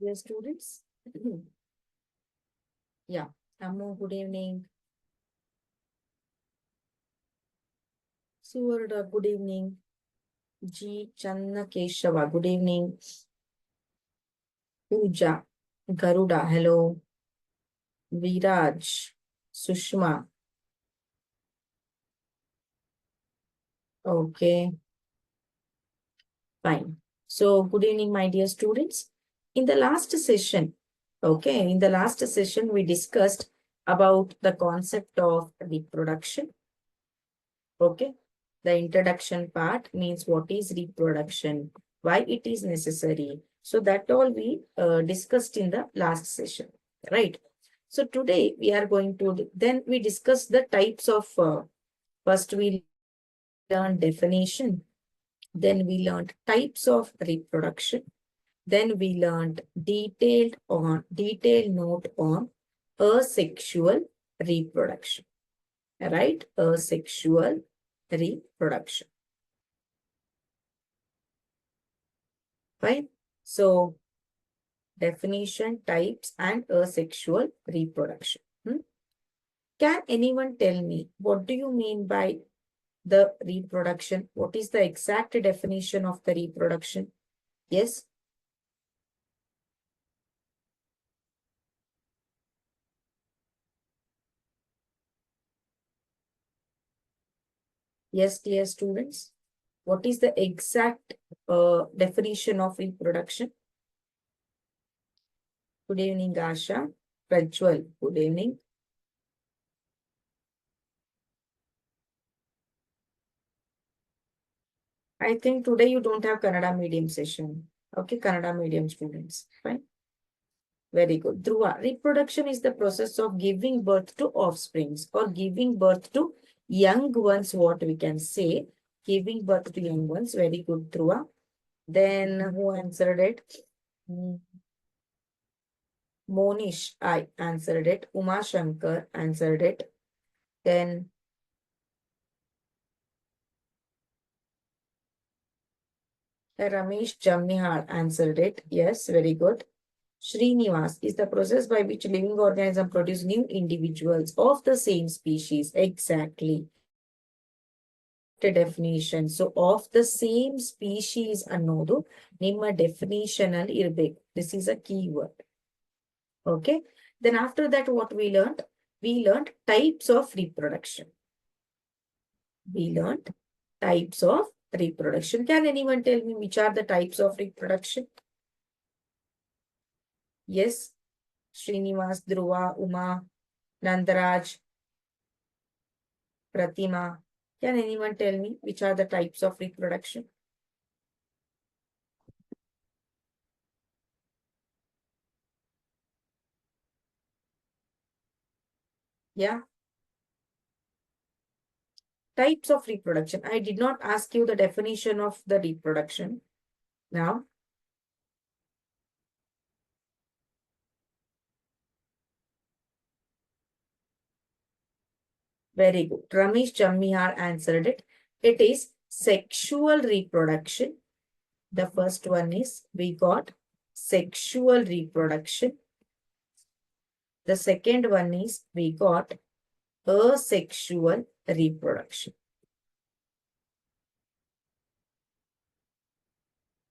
Dear students, yeah, Ammo, good evening. Suvarda, good evening. G. Channa Keshava, good evening. Pooja, Garuda, hello. Viraj, Sushma, okay, fine. So, good evening, my dear students. In the last session, we discussed about the concept of reproduction. Okay. The introduction part means what is reproduction, why it is necessary. So that all we discussed in the last session, right? So today we are going to, then we discuss the types of, first we learned definition, then we learned types of reproduction, then we learned detailed note on asexual reproduction, right? Asexual reproduction. Fine. So definition, types, and asexual reproduction. Can anyone tell me what do you mean by the reproduction? What is the exact definition of the reproduction? Yes. Yes, dear students. What is the exact definition of reproduction? Good evening, Asha. Prajwal, good evening. I think today you don't have Kannada medium session. Okay, Kannada medium students. Fine. Very good. Dhruva, reproduction is the process of giving birth to offsprings or giving birth to young ones, what we can say. Giving birth to young ones. Very good, Dhruva. Then who answered it? Monish, I answered it. Uma Shankar answered it. Then Ramesh Jamnihar answered it. Yes, very good. Srinivas is the process by which living organisms produce new individuals of the same species. Exactly. Definition. So, of the same species ಅನ್ನೋದು ನಿಮ್ಮ definition ಅಲ್ಲಿ ಇರಬೇಕು. This is a keyword. Okay. Then after that, what we learned? We learned types of reproduction. We learned types of reproduction. Can anyone tell me which are the types of reproduction? Yes. Srinivas, Dhruva, Uma, Nandaraj, Pratima. Can anyone tell me which are the types of reproduction? Yeah. Types of reproduction. I did not ask you the definition of the reproduction. Now, very good. Ramesh Chammihar answered it. It is sexual reproduction. The first one is we got sexual reproduction. The second one is we got asexual reproduction.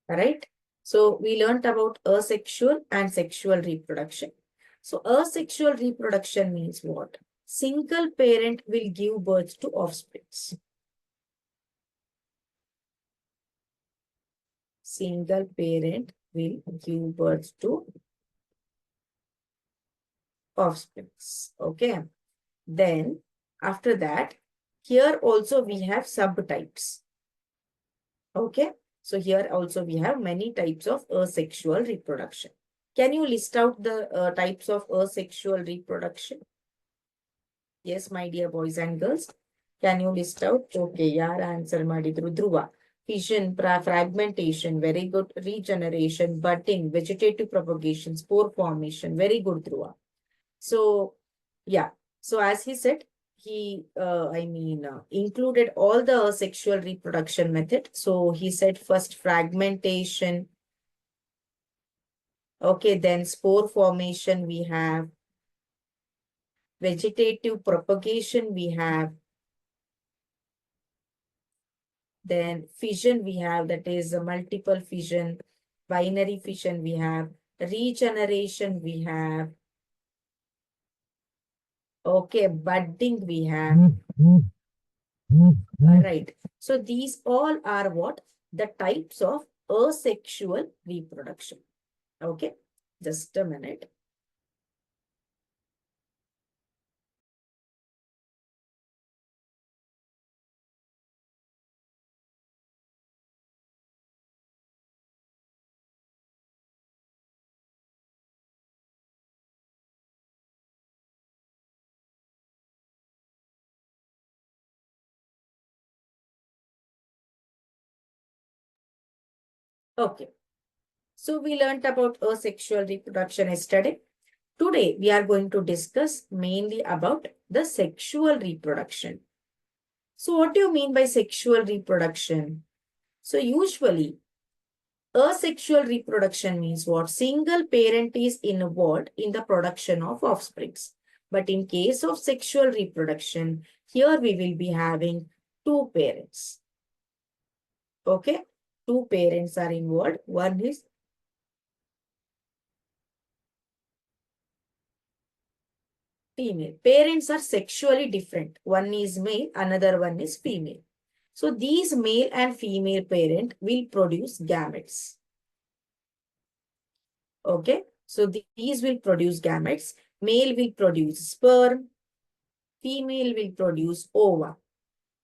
Right? So we learned about asexual and sexual reproduction. So asexual reproduction means what? Single parent will give birth to offsprings. Single parent will give birth to offsprings. Okay. Then after that, here also we have subtypes. Okay. So here also we have many types of asexual reproduction. Can you list out the types of asexual reproduction? Yes, my dear boys and girls. Can you list out? Okay, yaar answer madidru. Dhruva. Fission, fragmentation, very good. Regeneration, budding, vegetative propagation, spore formation, very good, Dhruva. So, yeah. So as he said, he, included all the sexual reproduction method. So he said first fragmentation, Okay, then spore formation we have. Vegetative propagation we have. Then fission we have, that is a multiple fission. Binary fission we have. Regeneration we have. Okay, budding we have. Right. So these all are what? The types of asexual reproduction. Okay, just a minute. Okay, so we learned about asexual reproduction yesterday. Today, we are going to discuss mainly about the sexual reproduction. So what do you mean by sexual reproduction? So usually, asexual reproduction means what? Single parent is involved in the production of offsprings. But in case of sexual reproduction, here we will be having two parents. Okay? Two parents are involved. One is female. Parents are sexually different. One is male, another one is female. So these male and female parent will produce gametes. Okay. So these will produce gametes. Male will produce sperm. Female will produce ova.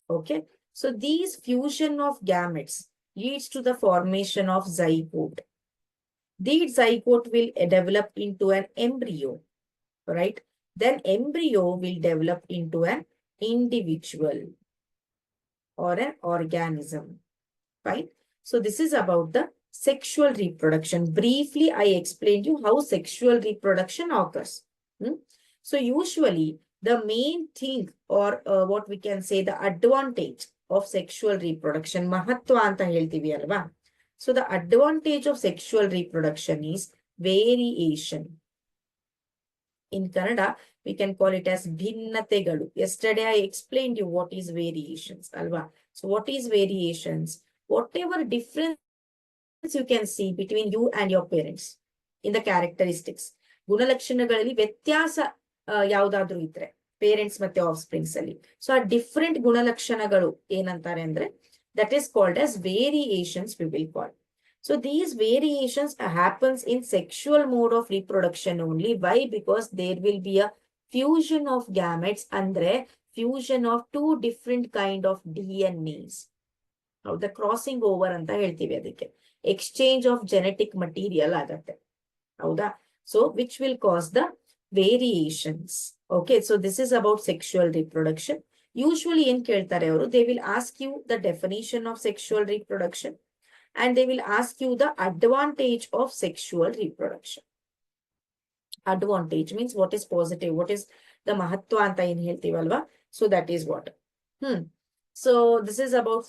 Okay. So these fusion of gametes leads to the formation of zygote. These zygote will develop into an embryo. Right. Then embryo will develop into an individual or an organism. Fine. So this is about the sexual reproduction. Briefly, I explained you how sexual reproduction occurs. So usually the main thing or what we can say the advantage of sexual reproduction, mahatva anta heltivi alva. So the advantage of sexual reproduction is variation. In Kannada, we can call it as bhinnategalu. Yesterday, I explained you what is variations, alva. So what is variations? Whatever difference you can see between you and your parents in the characteristics. ಗುಣಲಕ್ಷಣಗಳಲ್ಲಿ ವ್ಯತ್ಯಾಸ ಯಾವುದಾದ್ರೂ ಇದ್ರೆ parents ಮತ್ತೆ of springs ಅಲ್ಲಿ so ಆ different ಗುಣಲಕ್ಷಣಗಳು ಏನಂತಾರೆ ಅಂದ್ರೆ that is called as variations we will call. So these variations happens in sexual mode of reproduction only. Why? Because there will be a fusion of gametes andre fusion of two different kind of DNAs. Now the crossing over anta ಹೇಳ್ತೀವಿ ಅದಕ್ಕೆ. Exchange of genetic material ಆಗತ್ತೆ. ಹೌದಾ? So which will cause the variations. Okay, so this is about sexual reproduction. Usually ಏನ್ ಕೇಳ್ತಾರೆ ಅವರು, they will ask you the definition of sexual reproduction. And they will ask you the advantage of sexual reproduction. Advantage means what is positive, what is the mahatva anta in ಹೇಳ್ತೀವಲ್ವಾ. So that is what. So this is about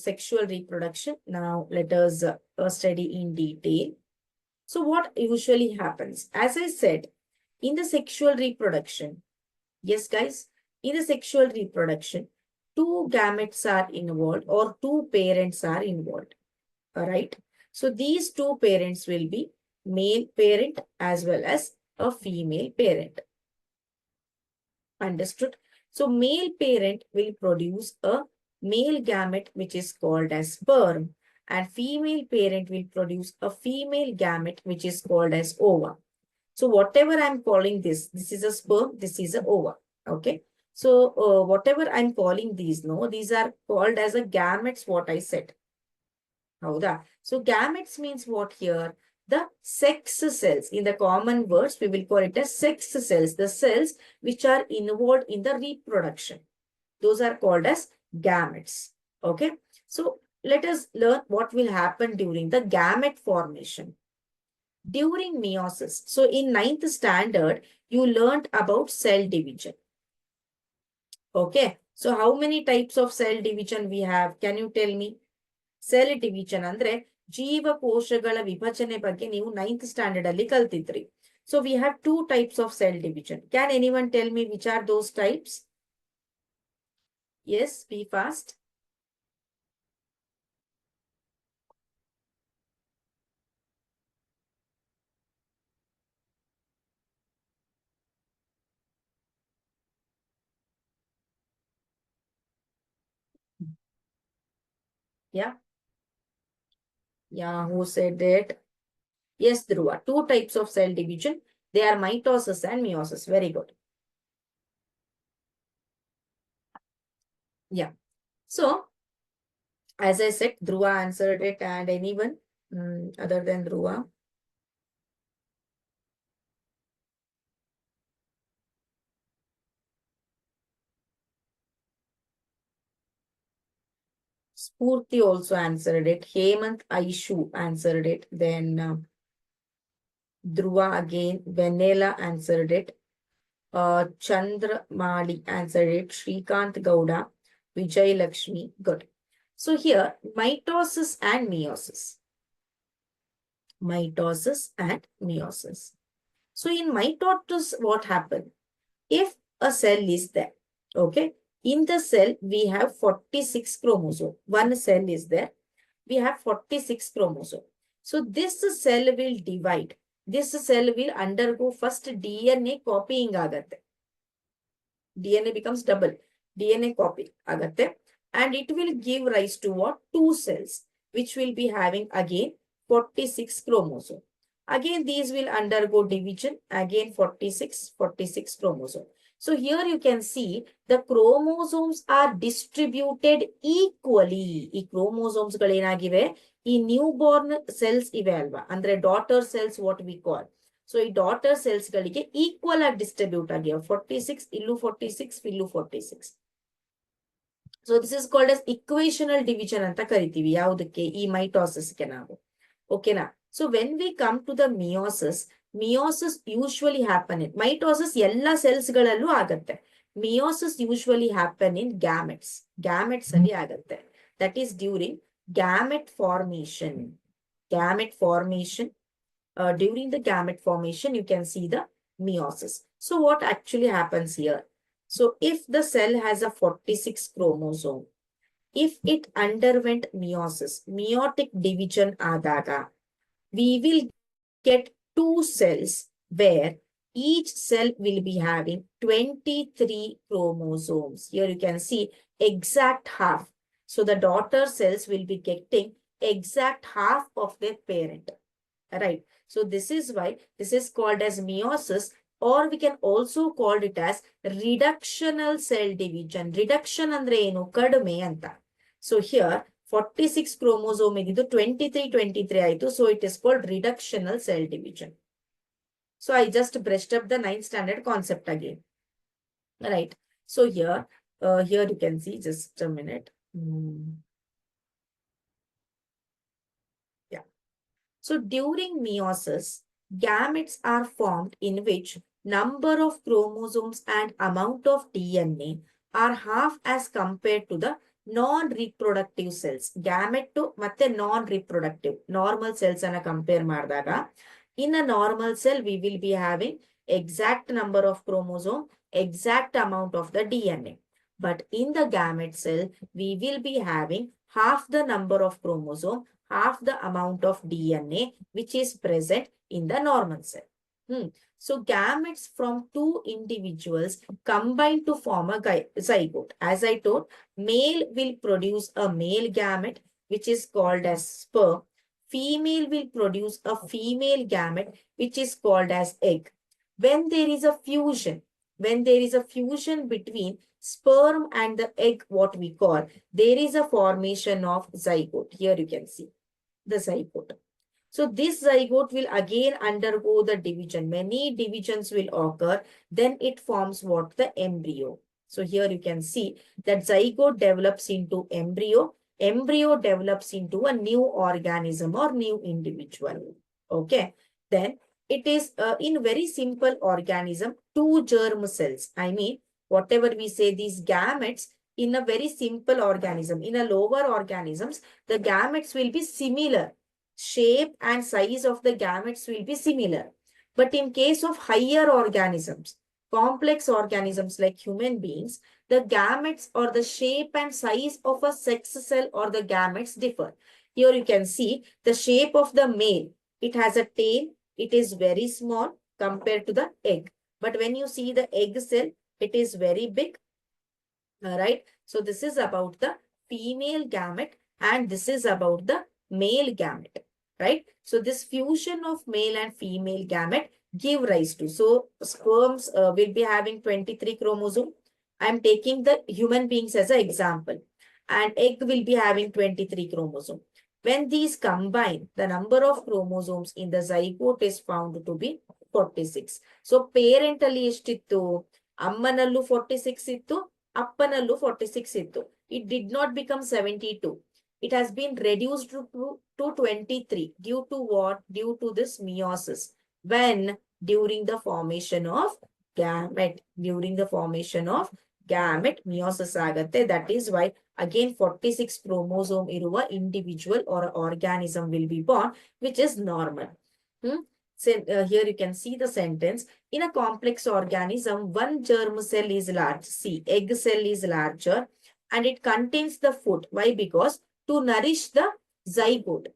sexual reproduction. Now let us study in detail. So what usually happens? As I said, in the sexual reproduction, yes guys, in the sexual reproduction, two gametes are involved or two parents are involved. All right. So these two parents will be male parent as well as a female parent. Understood? So male parent will produce a male gamete which is called as sperm, and female parent will produce a female gamete which is called as ova. So whatever I'm calling this is a sperm, this is a ova. Okay. So whatever I'm calling these, no, these are called as a gametes, what I said. Howda. So gametes means what here? The sex cells. In the common words, we will call it as sex cells. The cells which are involved in the reproduction. Those are called as gametes. Okay. So let us learn what will happen during the gamete formation. During meiosis. So in 9th standard, you learned about cell division. Okay. So how many types of cell division we have? Can you tell me? Cell division andre ಜೀವಕೋಶಗಳ ವಿಭಜನೆ ಬಗ್ಗೆ ನೀವು 9th standard ಅಲ್ಲಿ ಕಲ್ತಿದ್ರಿ. So we have two types of cell division. Can anyone tell me which are those types? Yes, be fast. Yeah. Yeah, who said that? Yes, Dhruva. Two types of cell division. They are mitosis and meiosis. Very good. Yeah. So, as I said, Dhruva answered it, and anyone other than Dhruva? Spurti also answered it. Hemant Aishu answered it. Then Dhruva again. Vanilla answered it. Chandra Mali answered it. Shrikant Gowda. Vijay Lakshmi. Good. So here, mitosis and meiosis. Mitosis and meiosis. So in mitosis, what happened? If a cell is there, okay, in the cell, we have 46 chromosome. One cell is there. We have 46 chromosome. So this cell will divide. This cell will undergo first DNA copying agate. DNA becomes double. DNA copy agate. And it will give rise to what? Two cells, which will be having again 46 chromosome. Again, these will undergo division. Again, 46 chromosome. So here you can see the chromosomes are distributed equally. ಈ chromosomes ಗಳೇನಾಗಿವೆ ಈ new Born cells ಇವೆ ಅಲ್ವಾ ಅಂದ್ರೆ daughter cells what we call. So ಈ daughter cells ಗಳಿಗೆ equal ಆಗಿ distribute ಆಗಿವೆ 46 ಇಲ್ಲೂ 46 ಇಲ್ಲೂ 46. So this is called as equational division ಅಂತ ಕರಿತೀವಿ ಯಾವುದಕ್ಕೆ ಈ ಮೈಟೋಸಿಸ್ಗೆ ನಾವು. ಓಕೆನಾ. So when we come to the meiosis, meiosis usually happen in mitosis ಎಲ್ಲ ಸೆಲ್ಸ್ ಗಳಲ್ಲೂ ಆಗತ್ತೆ. meiosis usually happen in gametes ಅಲ್ಲಿ ಆಗತ್ತೆ. That is during gamete formation. During the gamete formation you can see the meiosis. So what actually happens here? So if the cell has a 46 chromosome, if it underwent meiosis, meiotic division ಆದಾಗ we will get two cells where each cell will be having 23 chromosomes. Here you can see exact half. So the daughter cells will be getting exact half of their parent. Right. So this is why this is called as meiosis, or we can also call it as reductional cell division. Reduction andre enu kadme anta. So here 46 chromosome ididu 23 ಆಯ್ತು. So it is called reductional cell division. So I just brushed up the 9th standard concept again. Right. So here you can see, just a minute. Yeah. So during meiosis, gametes are formed in which number of chromosomes and amount of DNA are half as compared to the non-reproductive cells. Gamete ಮತ್ತೆ non-reproductive normal cells ಅನ್ನ compare ಮಾಡಿದಾಗ, in a normal cell we will be having exact number of chromosome, exact amount of the DNA. But in the gamete cell we will be having half the number of chromosome, half the amount of DNA which is present in the normal cell. So gametes from two individuals combine to form a zygote. As I told, male will produce a male gamete which is called as sperm. Female will produce a female gamete which is called as egg. When there is a fusion between sperm and the egg, what we call, there is a formation of zygote. Here you can see the zygote. So this zygote will again undergo the division. Many divisions will occur. Then it forms what? The embryo. So here you can see that zygote develops into embryo. Embryo develops into a new organism or new individual. Okay. Then it is in very simple organism, two germ cells. I mean, whatever we say, these gametes in a very simple organism, in a lower organisms, the gametes will be similar. shape and size of the gametes will be similar. But in case of higher organisms, complex organisms like human beings, the gametes or the shape and size of a sex cell or the gametes differ. Here you can see the shape of the male. It has a tail. It is very small compared to the egg. But when you see the egg cell, it is very big. Right? So this is about the female gamete and this is about the male gamete. Right? So this fusion of male and female gamete give rise to. So sperms will be having 23 chromosome. I am taking the human beings as an example. And egg will be having 23 chromosome. When these combine, the number of chromosomes in the zygote is found to be 46. So parentally ಎಷ್ಟಿತ್ತು ಅಮ್ಮನಲ್ಲೂ 46 ಇತ್ತು ಅಪ್ಪನಲ್ಲೂ 46 ಇತ್ತು. It did not become 72. It has been reduced to 23 due to what? Due to this meiosis. When? During the formation of gamete. During the formation of gamete, meiosis ಆಗತ್ತೆ. That is why again 46 chromosome ಇರುವ individual or organism will be born, which is normal. So, here you can see the sentence. In a complex organism, one germ cell is large. See, egg cell is larger and it contains the food. Why? Because to nourish the zygote,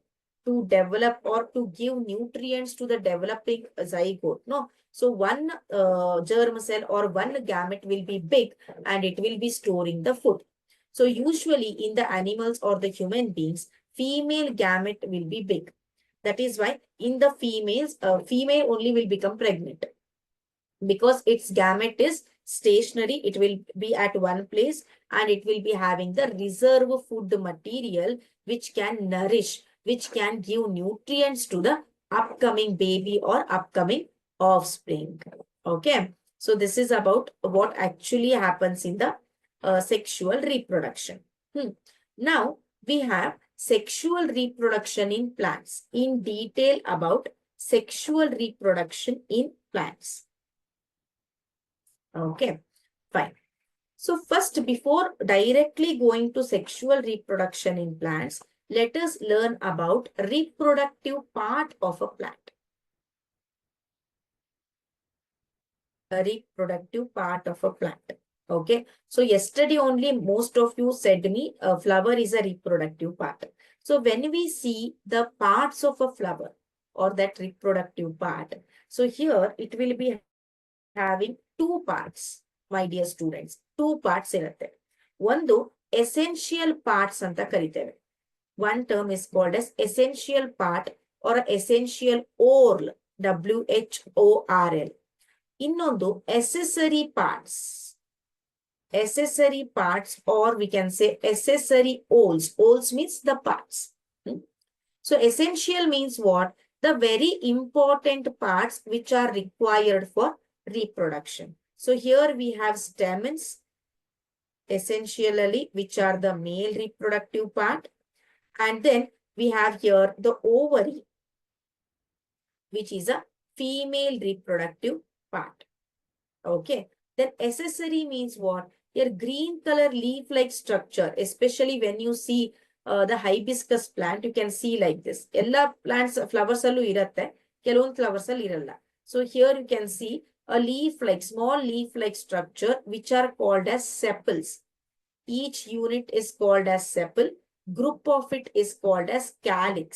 to develop or to give nutrients to the developing zygote. No. So one germ cell or one gamete will be big and it will be storing the food. So usually in the animals or the human beings, female gamete will be big. That is why in the females, female only will become pregnant because its gamete is stationary. It will be at one place and it will be having the reserve food material which can nourish, which can give nutrients to the upcoming baby or upcoming offspring. Okay. So this is about what actually happens in the sexual reproduction. Now we have sexual reproduction in plants. In detail about sexual reproduction in plants. Okay, fine. So first, before directly going to sexual reproduction in plants, let us learn about reproductive part of a plant. A reproductive part of a plant. Okay, so yesterday only most of you said me a flower is a reproductive part. So when we see the parts of a flower or that reproductive part, so here it will be having two parts, my dear students. Two parts ಇರುತ್ತೆ. ಒಂದು essential parts ಅಂತ ಕರಿತೇವೆ. One term is called as essential part or essential whorl, WHORL. ಇನ್ನೊಂದು accessory parts. Accessory parts or we can say accessory wholes. Wholes means the parts. So essential means what? The very important parts which are required for reproduction. So here we have stamens, essentially, which are the male reproductive part. And then we have here the ovary, which is a female reproductive part. Okay. Then accessory means what? Your green color leaf-like structure, especially when you see the hibiscus plant, you can see like this. Ella plants flowers allu iratte, ಕೆಲವೊಂದು flowers allu iralla. So here you can see a leaf-like, small leaf-like structure, which are called as sepals. Each unit is called as sepal. Group of it is called as calyx.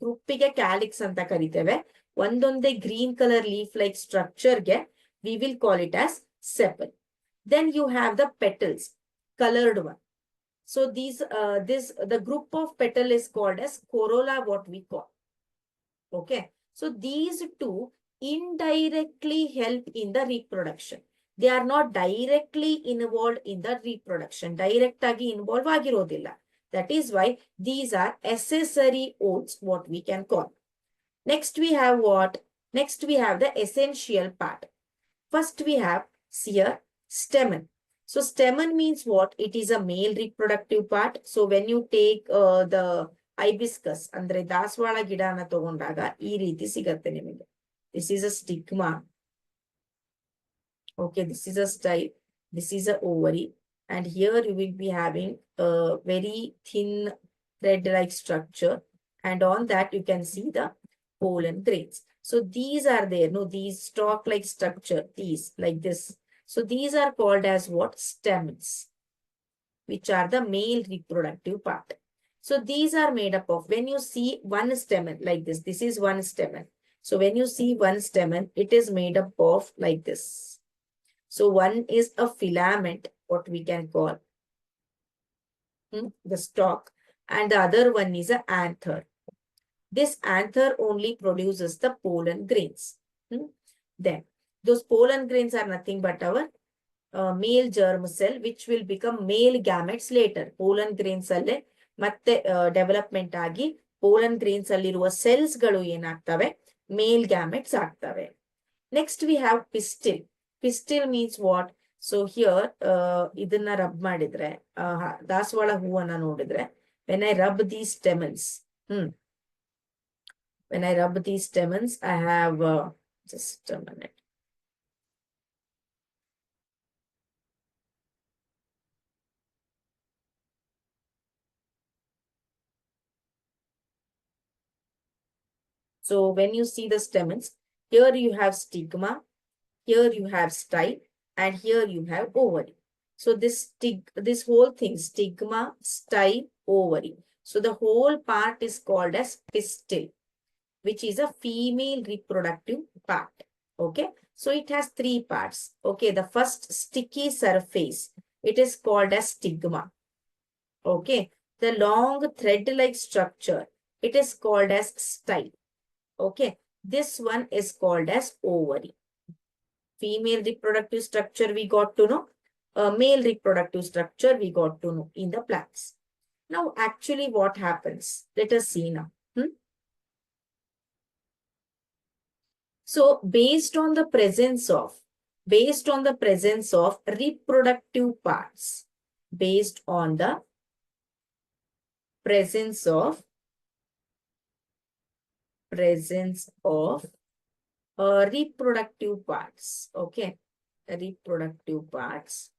Groupiಗೆ calyx ಅಂತ ಕರಿತೇವೆ. ಒಂದೊಂದೇ green color leaf-like structure ಗೆ we will call it as sepal. Then you have the petals, colored one. So the group of petal is called as corolla, what we call. Okay. So these two indirectly help in the reproduction. They are not directly involved in the reproduction. Direct agi involve ಆಗಿರೋದಿಲ್ಲ. That is why these are accessory wholes, what we can call. Next we have what? Next we have the essential part. First we have here stamen. So stamen means what? It is a male reproductive part. So when you take the hibiscus, andre ದಾಸವಾಳ ಗಿಡನ ತಗೊಂಡಾಗ ಈ ರೀತಿ ಸಿಗತ್ತೆ ನಿಮಗೆ. This is a stigma. Okay, this is a style. This is a ovary. And here you will be having a very thin thread-like structure. And on that, you can see the pollen grains. So these are there, no, these stalk-like structure, these like this. So these are called as what? Stamens, which are the male reproductive part. So these are made up of, when you see one stamen like this is one stamen. So when you see one stamen, it is made up of like this. So one is a filament, what we can call the stalk, and the other one is an anther. This anther only produces the pollen grains. Then those pollen grains are nothing but our male germ cell, which will become male gametes later. Pollen grains alle ಮತ್ತೆ development ಆಗಿ pollen grains ಅಲ್ಲಿರುವ cells ಗಳು ಏನಾಗ್ತವೆ? Male gametes ಆಗ್ತವೆ. Next we have pistil. Pistil means what? So here ಇದನ್ನ rub ಮಾಡಿದ್ರೆ ದಾಸವಾಳ ಹೂವನ್ನ ನೋಡಿದ್ರೆ, when I rub these stamens, when I rub these stamens, I have just a minute. So when you see the stamens, here you have stigma, here you have style, and here you have ovary. So this whole thing, stigma, style, ovary. So the whole part is called as pistil, which is a female reproductive part. Okay. So it has three parts. Okay. The first sticky surface, it is called as stigma. Okay. The long thread-like structure, it is called as style. Okay. This one is called as ovary. Female reproductive structure we got to know. Male reproductive structure we got to know in the plants. Now, actually what happens? Let us see now. So, based on the presence of reproductive parts, based on the presence of reproductive parts, okay, reproductive parts.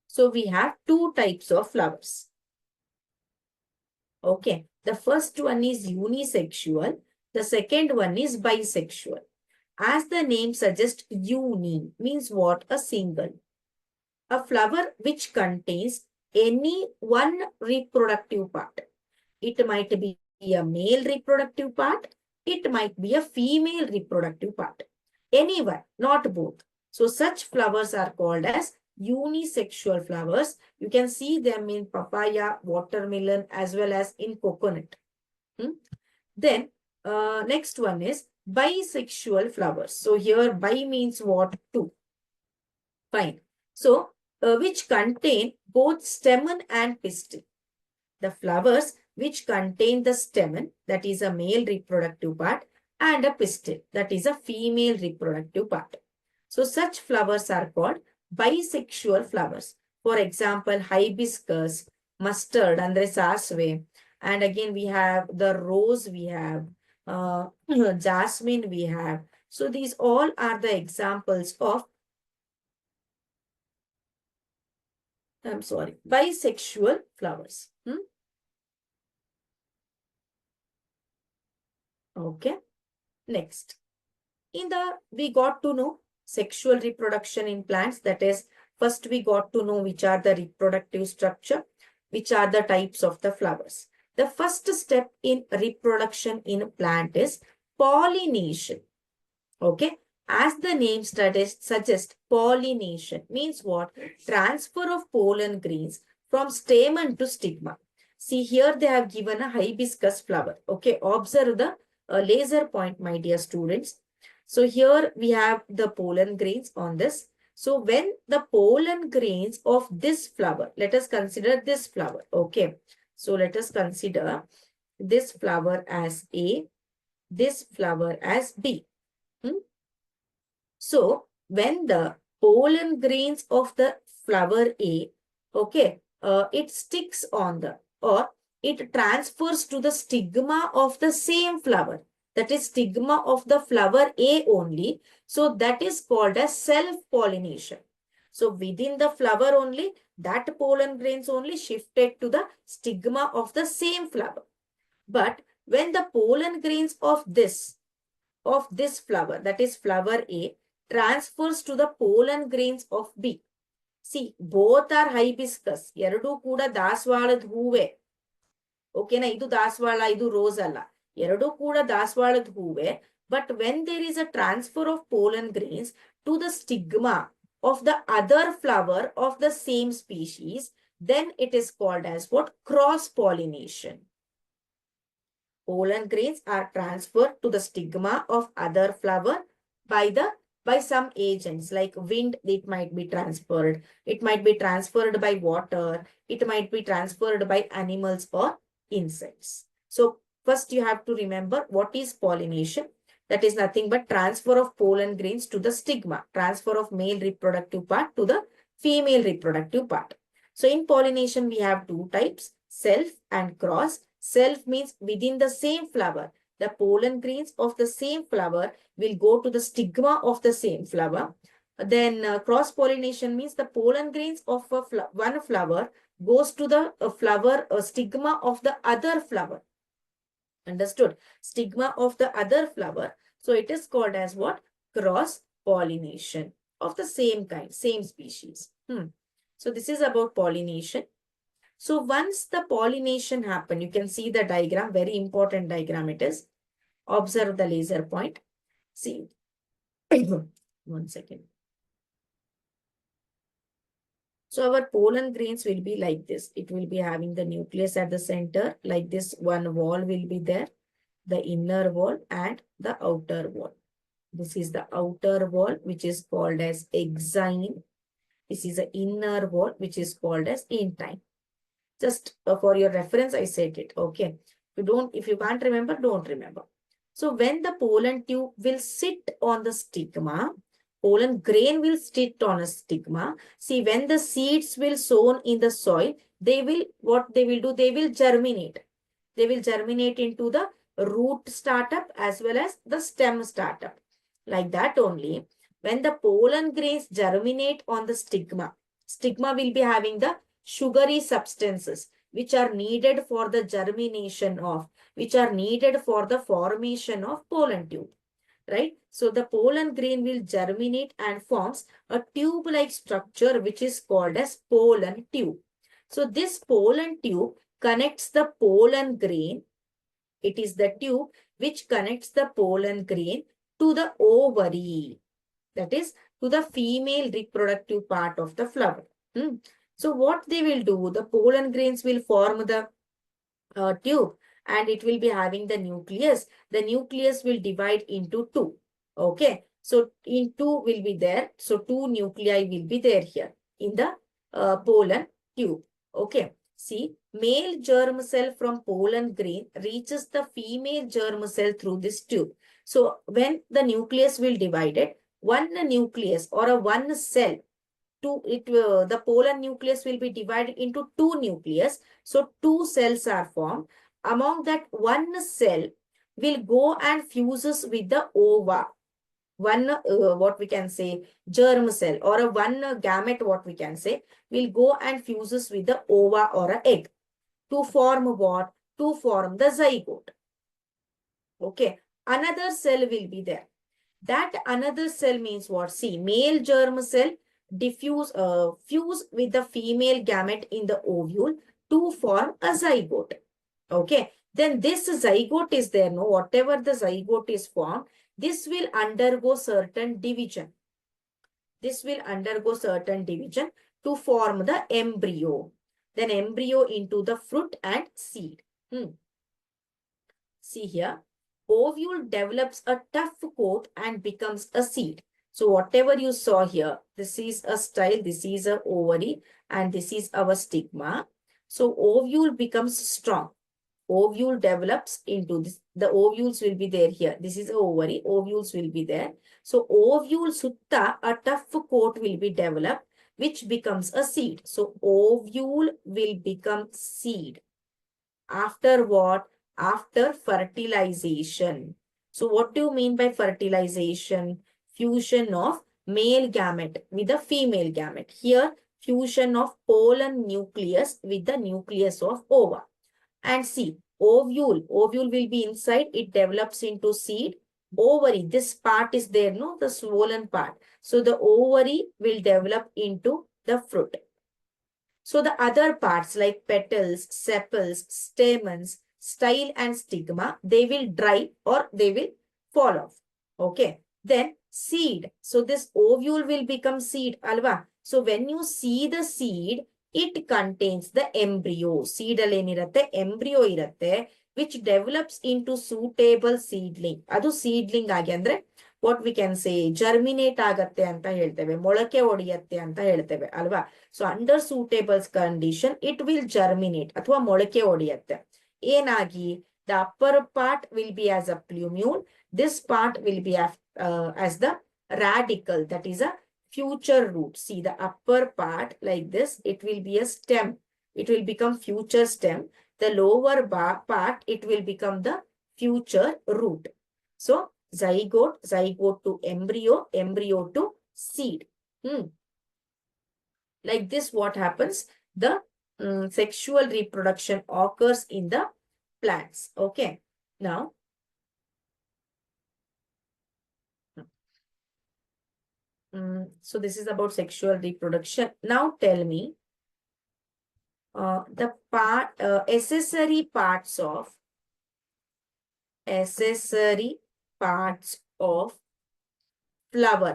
So we have two types of flowers. Okay, the first one is unisexual, the second one is bisexual. As the name suggests, uni means what? A single. A flower which contains any one reproductive part. It might be a male reproductive part. It might be a female reproductive part. Anyone, not both. So such flowers are called as unisexual flowers. You can see them in papaya, watermelon, as well as in coconut. Then next one is bisexual flowers. So here bi means what? Two. Fine. So which contain both stamen and pistil. The flowers which contain the stamen, that is a male reproductive part, and a pistil, that is a female reproductive part. So such flowers are called bisexual flowers. For example, hibiscus, mustard, andre sasve, and again we have the rose, we have jasmine, we have. So these all are the examples of bisexual flowers. Okay. Next. We got to know sexual reproduction in plants. That is, first we got to know which are the reproductive structure, which are the types of the flowers. The first step in reproduction in a plant is pollination. Okay. As the name suggests, pollination means what? Transfer of pollen grains from stamen to stigma. See here they have given a hibiscus flower. Okay. Observe the laser point, my dear students. So here we have the pollen grains on this. So when the pollen grains of this flower, let us consider this flower. Okay. So let us consider this flower as A, this flower as B. So when the pollen grains of the flower A, okay, it sticks on the, or it transfers to the stigma of the same flower. That is stigma of the flower A only. So that is called as self-pollination. So within the flower only, that pollen grains only shifted to the stigma of the same flower. But when the pollen grains of this flower, that is flower A, transfers to the pollen grains of B. See, both are hibiscus. Eradu kuda daswalad hoove. Okay, na idu daswala, idu rose alla. Eradu kuda daswalad hoove. But when there is a transfer of pollen grains to the stigma of the other flower of the same species, then it is called as what? Cross-pollination. Pollen grains are transferred to the stigma of other flower by some agents like wind. It might be transferred. It might be transferred by water. It might be transferred by animals or insects. So first you have to remember what is pollination. That is nothing but transfer of pollen grains to the stigma. Transfer of male reproductive part to the female reproductive part. So in pollination we have two types, self and cross. Self means within the same flower. The pollen grains of the same flower will go to the stigma of the same flower. Then cross-pollination means the pollen grains of one flower goes to the flower stigma of the other flower. Understood? Stigma of the other flower. So it is called as what? Cross-pollination of the same kind, same species. So this is about pollination. So once the pollination happen, you can see the diagram, very important diagram it is. Observe the laser point. See, 1 second. So our pollen grains will be like this. It will be having the nucleus at the center, like this. One wall will be there, the inner wall and the outer wall. This is the outer wall, which is called as exine. This is the inner wall, which is called as intine. Just for your reference, I said it. Okay. If you can't remember, don't remember. So when the pollen tube will sit on the stigma, pollen grain will sit on a stigma. See, when the seeds will sown in the soil, what they will do, they will germinate. They will germinate into the root startup as well as the stem startup. Like that only, when the pollen grains germinate on the stigma will be having the sugary substances which are needed for the germination of, which are needed for the formation of pollen tube, right? So the pollen grain will germinate and forms a tube-like structure which is called as pollen tube. So this pollen tube connects the pollen grain. It is the tube which connects the pollen grain to the ovary. That is to the female reproductive part of the flower. So what they will do, the pollen grains will form the tube and it will be having the nucleus. The nucleus will divide into two. Okay. So in two will be there. So two nuclei will be there here in the pollen tube. Okay. See, male germ cell from pollen grain reaches the female germ cell through this tube. So when the nucleus will divide it, one nucleus or a one cell, the pollen nucleus will be divided into two nucleus. So two cells are formed. Among that, one cell will go and fuses with the ova. One, what we can say, germ cell or a one gamete, what we can say, will go and fuses with the ova or a egg to form what? To form the zygote. Okay. Another cell will be there. That another cell means what? See, male germ cell fuse with the female gamete in the ovule to form a zygote. Okay. Then this zygote is there. No, whatever the zygote is formed, this will undergo certain division. This will undergo certain division to form the embryo. Then embryo into the fruit and seed. See here. Ovule develops a tough coat and becomes a seed. So whatever you saw here, this is a style, this is a ovary, and this is our stigma. So ovule becomes strong. Ovule develops into this. The ovules will be there here. This is a ovary. Ovules will be there. So ovule sutta, a tough coat will be developed, which becomes a seed. So ovule will become seed. After what? After fertilization. So what do you mean by fertilization? Fusion of male gamete with the female gamete. Here, fusion of pollen nucleus with the nucleus of ova. And see, ovule will be inside, it develops into seed. Ovary, this part is there, no, the swollen part. So the ovary will develop into the fruit. So the other parts like petals, sepals, stamens, style and stigma, they will dry or they will fall off. Okay. Then seed. So this ovule will become seed, alva. So when you see the seed, it contains the embryo. Seed alenirutte, embryo irutte, which develops into suitable seedling. Adu seedling agi andre what we can say germinate ಆಗತ್ತೆ ಅಂತ ಹೇಳ್ತೇವೆ, ಮೊಳಕೆ ಒಡೆಯುತ್ತೆ ಅಂತ ಹೇಳ್ತೇವೆ ಅಲ್ವಾ. So under suitable condition it will germinate ಅಥವಾ ಮೊಳಕೆ ಒಡೆಯುತ್ತೆ. ಏನಾಗಿ the upper part will be as a plumule, this part will be as the radical, that is a future root. See the upper part like this, it will be a stem, it will become future stem. The lower part, it will become the future root. So zygote, zygote to embryo, embryo to seed. Like this, what happens? The sexual reproduction occurs in the plants. Okay. Now, so this is about sexual reproduction. Now tell me the accessory parts of flower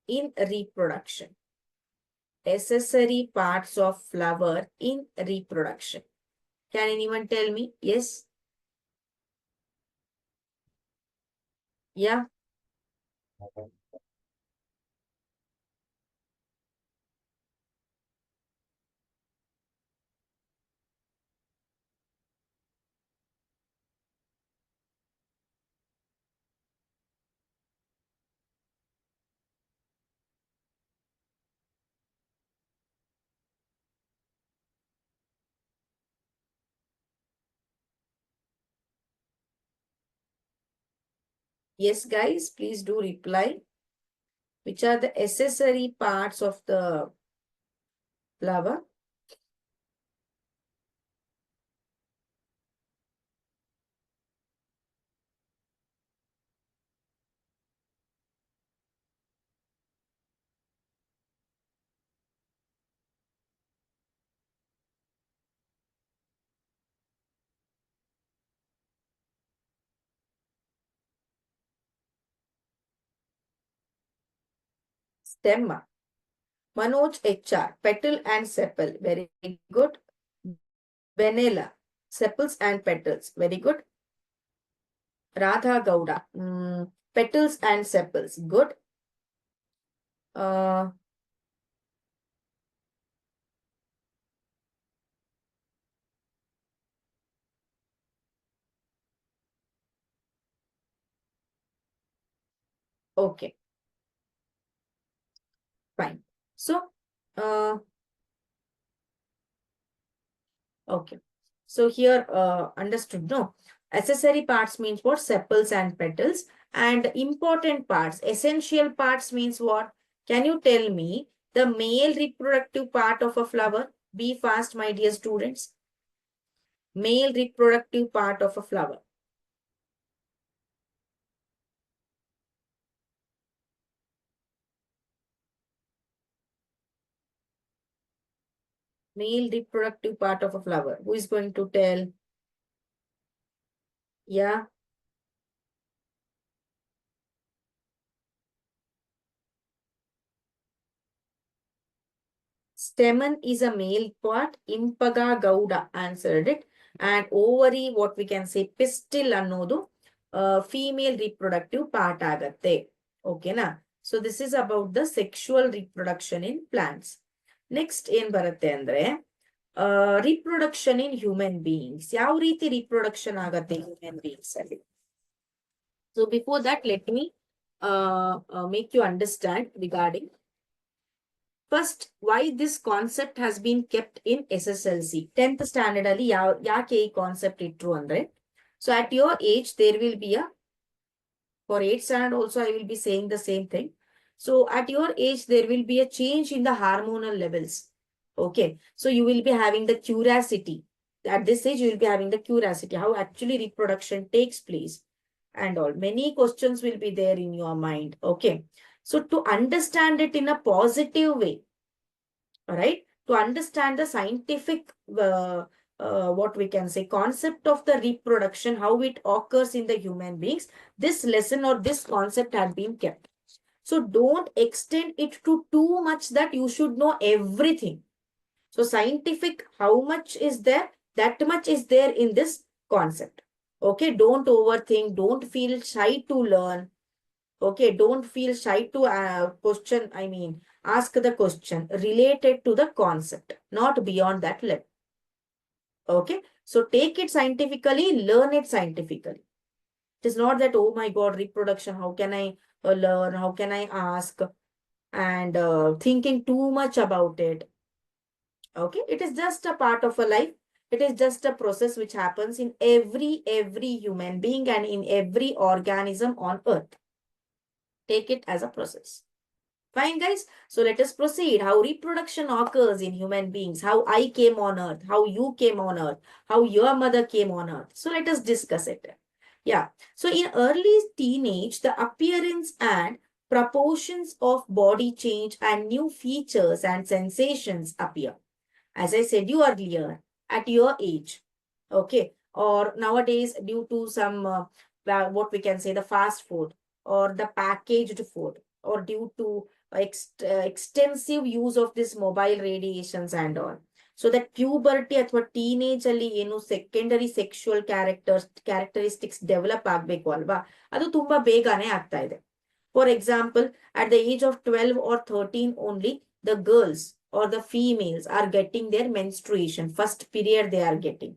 in reproduction. Accessory parts of flower in reproduction. Can anyone tell me? Yes? Yeah? Yes, guys, please do reply. Which are the accessory parts of the flower? Stem. Manoj HR, petal and sepal. Very good. Vanilla, sepals and petals. Very good. Radha Gowda, petals and sepals. Good. Okay. Fine. So, okay. So here, understood, no? Accessory parts means what? Sepals and petals. And important parts, essential parts means what? Can you tell me the male reproductive part of a flower? Be fast, my dear students. Male reproductive part of a flower. Male reproductive part of a flower. Who is going to tell? Yeah. Stamen is a male part. Impaga Gowda answered it. And ovary, what we can say, pistil annodu, female reproductive part agatte. Okay na? So this is about the sexual reproduction in plants. Next, in baratte andre, reproduction in human beings. Yav reeti reproduction agatte human beings alli. So before that, let me make you understand regarding first why this concept has been kept in SSLC. 10th standard ali yaake ee concept itru andre. So at your age, there will be a, for 8th standard also I will be saying the same thing. So at your age, there will be a change in the hormonal levels. Okay. So you will be having the curiosity. At this age, you will be having the curiosity, how actually reproduction takes place and all. Many questions will be there in your mind. Okay. So to understand it in a positive way, all right, to understand the scientific, what we can say, concept of the reproduction, how it occurs in the human beings, this lesson or this concept had been kept. So don't extend it to too much that you should know everything. So scientific, how much is there? That much is there in this concept. Okay, don't overthink, don't feel shy to learn. Okay, don't feel shy to ask the question related to the concept, not beyond that level. Okay, so take it scientifically, learn it scientifically. It is not that, oh my God, reproduction, how can I learn? How can I ask? And thinking too much about it. Okay, it is just a part of a life. It is just a process which happens in every human being and in every organism on earth. Take it as a process. Fine, guys. So let us proceed. How reproduction occurs in human beings, how I came on earth, how you came on earth, how your mother came on earth. So let us discuss it. Yeah. So in early teenage, the appearance and proportions of body change and new features and sensations appear. As I said you earlier, at your age, okay, or nowadays due to some, what we can say, the fast food or the packaged food, or due to extensive use of this mobile radiations and all. So that puberty ಅಥವಾ teenage ಅಲ್ಲಿ ಏನು secondary sexual characteristics develop ಆಗ್ಬೇಕು ಅಲ್ವಾ, ಅದು ತುಂಬಾ ಬೇಗನೆ ಆಗ್ತಾ ಇದೆ. For example, at the age of 12 or 13 only, the girls or the females are getting their menstruation, first period they are getting.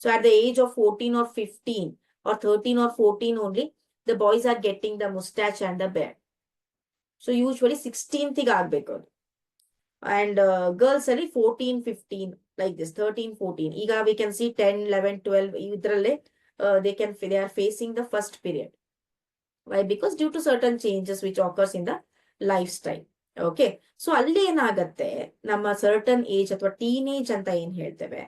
So at the age of 14 or 15 or 13 or 14 only, the boys are getting the mustache and the beard. So usually 16th agbeku. And girls only 14, 15, like this, 13, 14. Iga we can see 10, 11, 12, they are facing the first period. Why? Because due to certain changes which occurs in the lifestyle. Okay. So ಅಲ್ಲಿ ಏನಾಗತ್ತೆ, ನಮ್ಮ certain age ಅಥವಾ teenage ಅಂತ ಏನ್ ಹೇಳ್ತೇವೆ,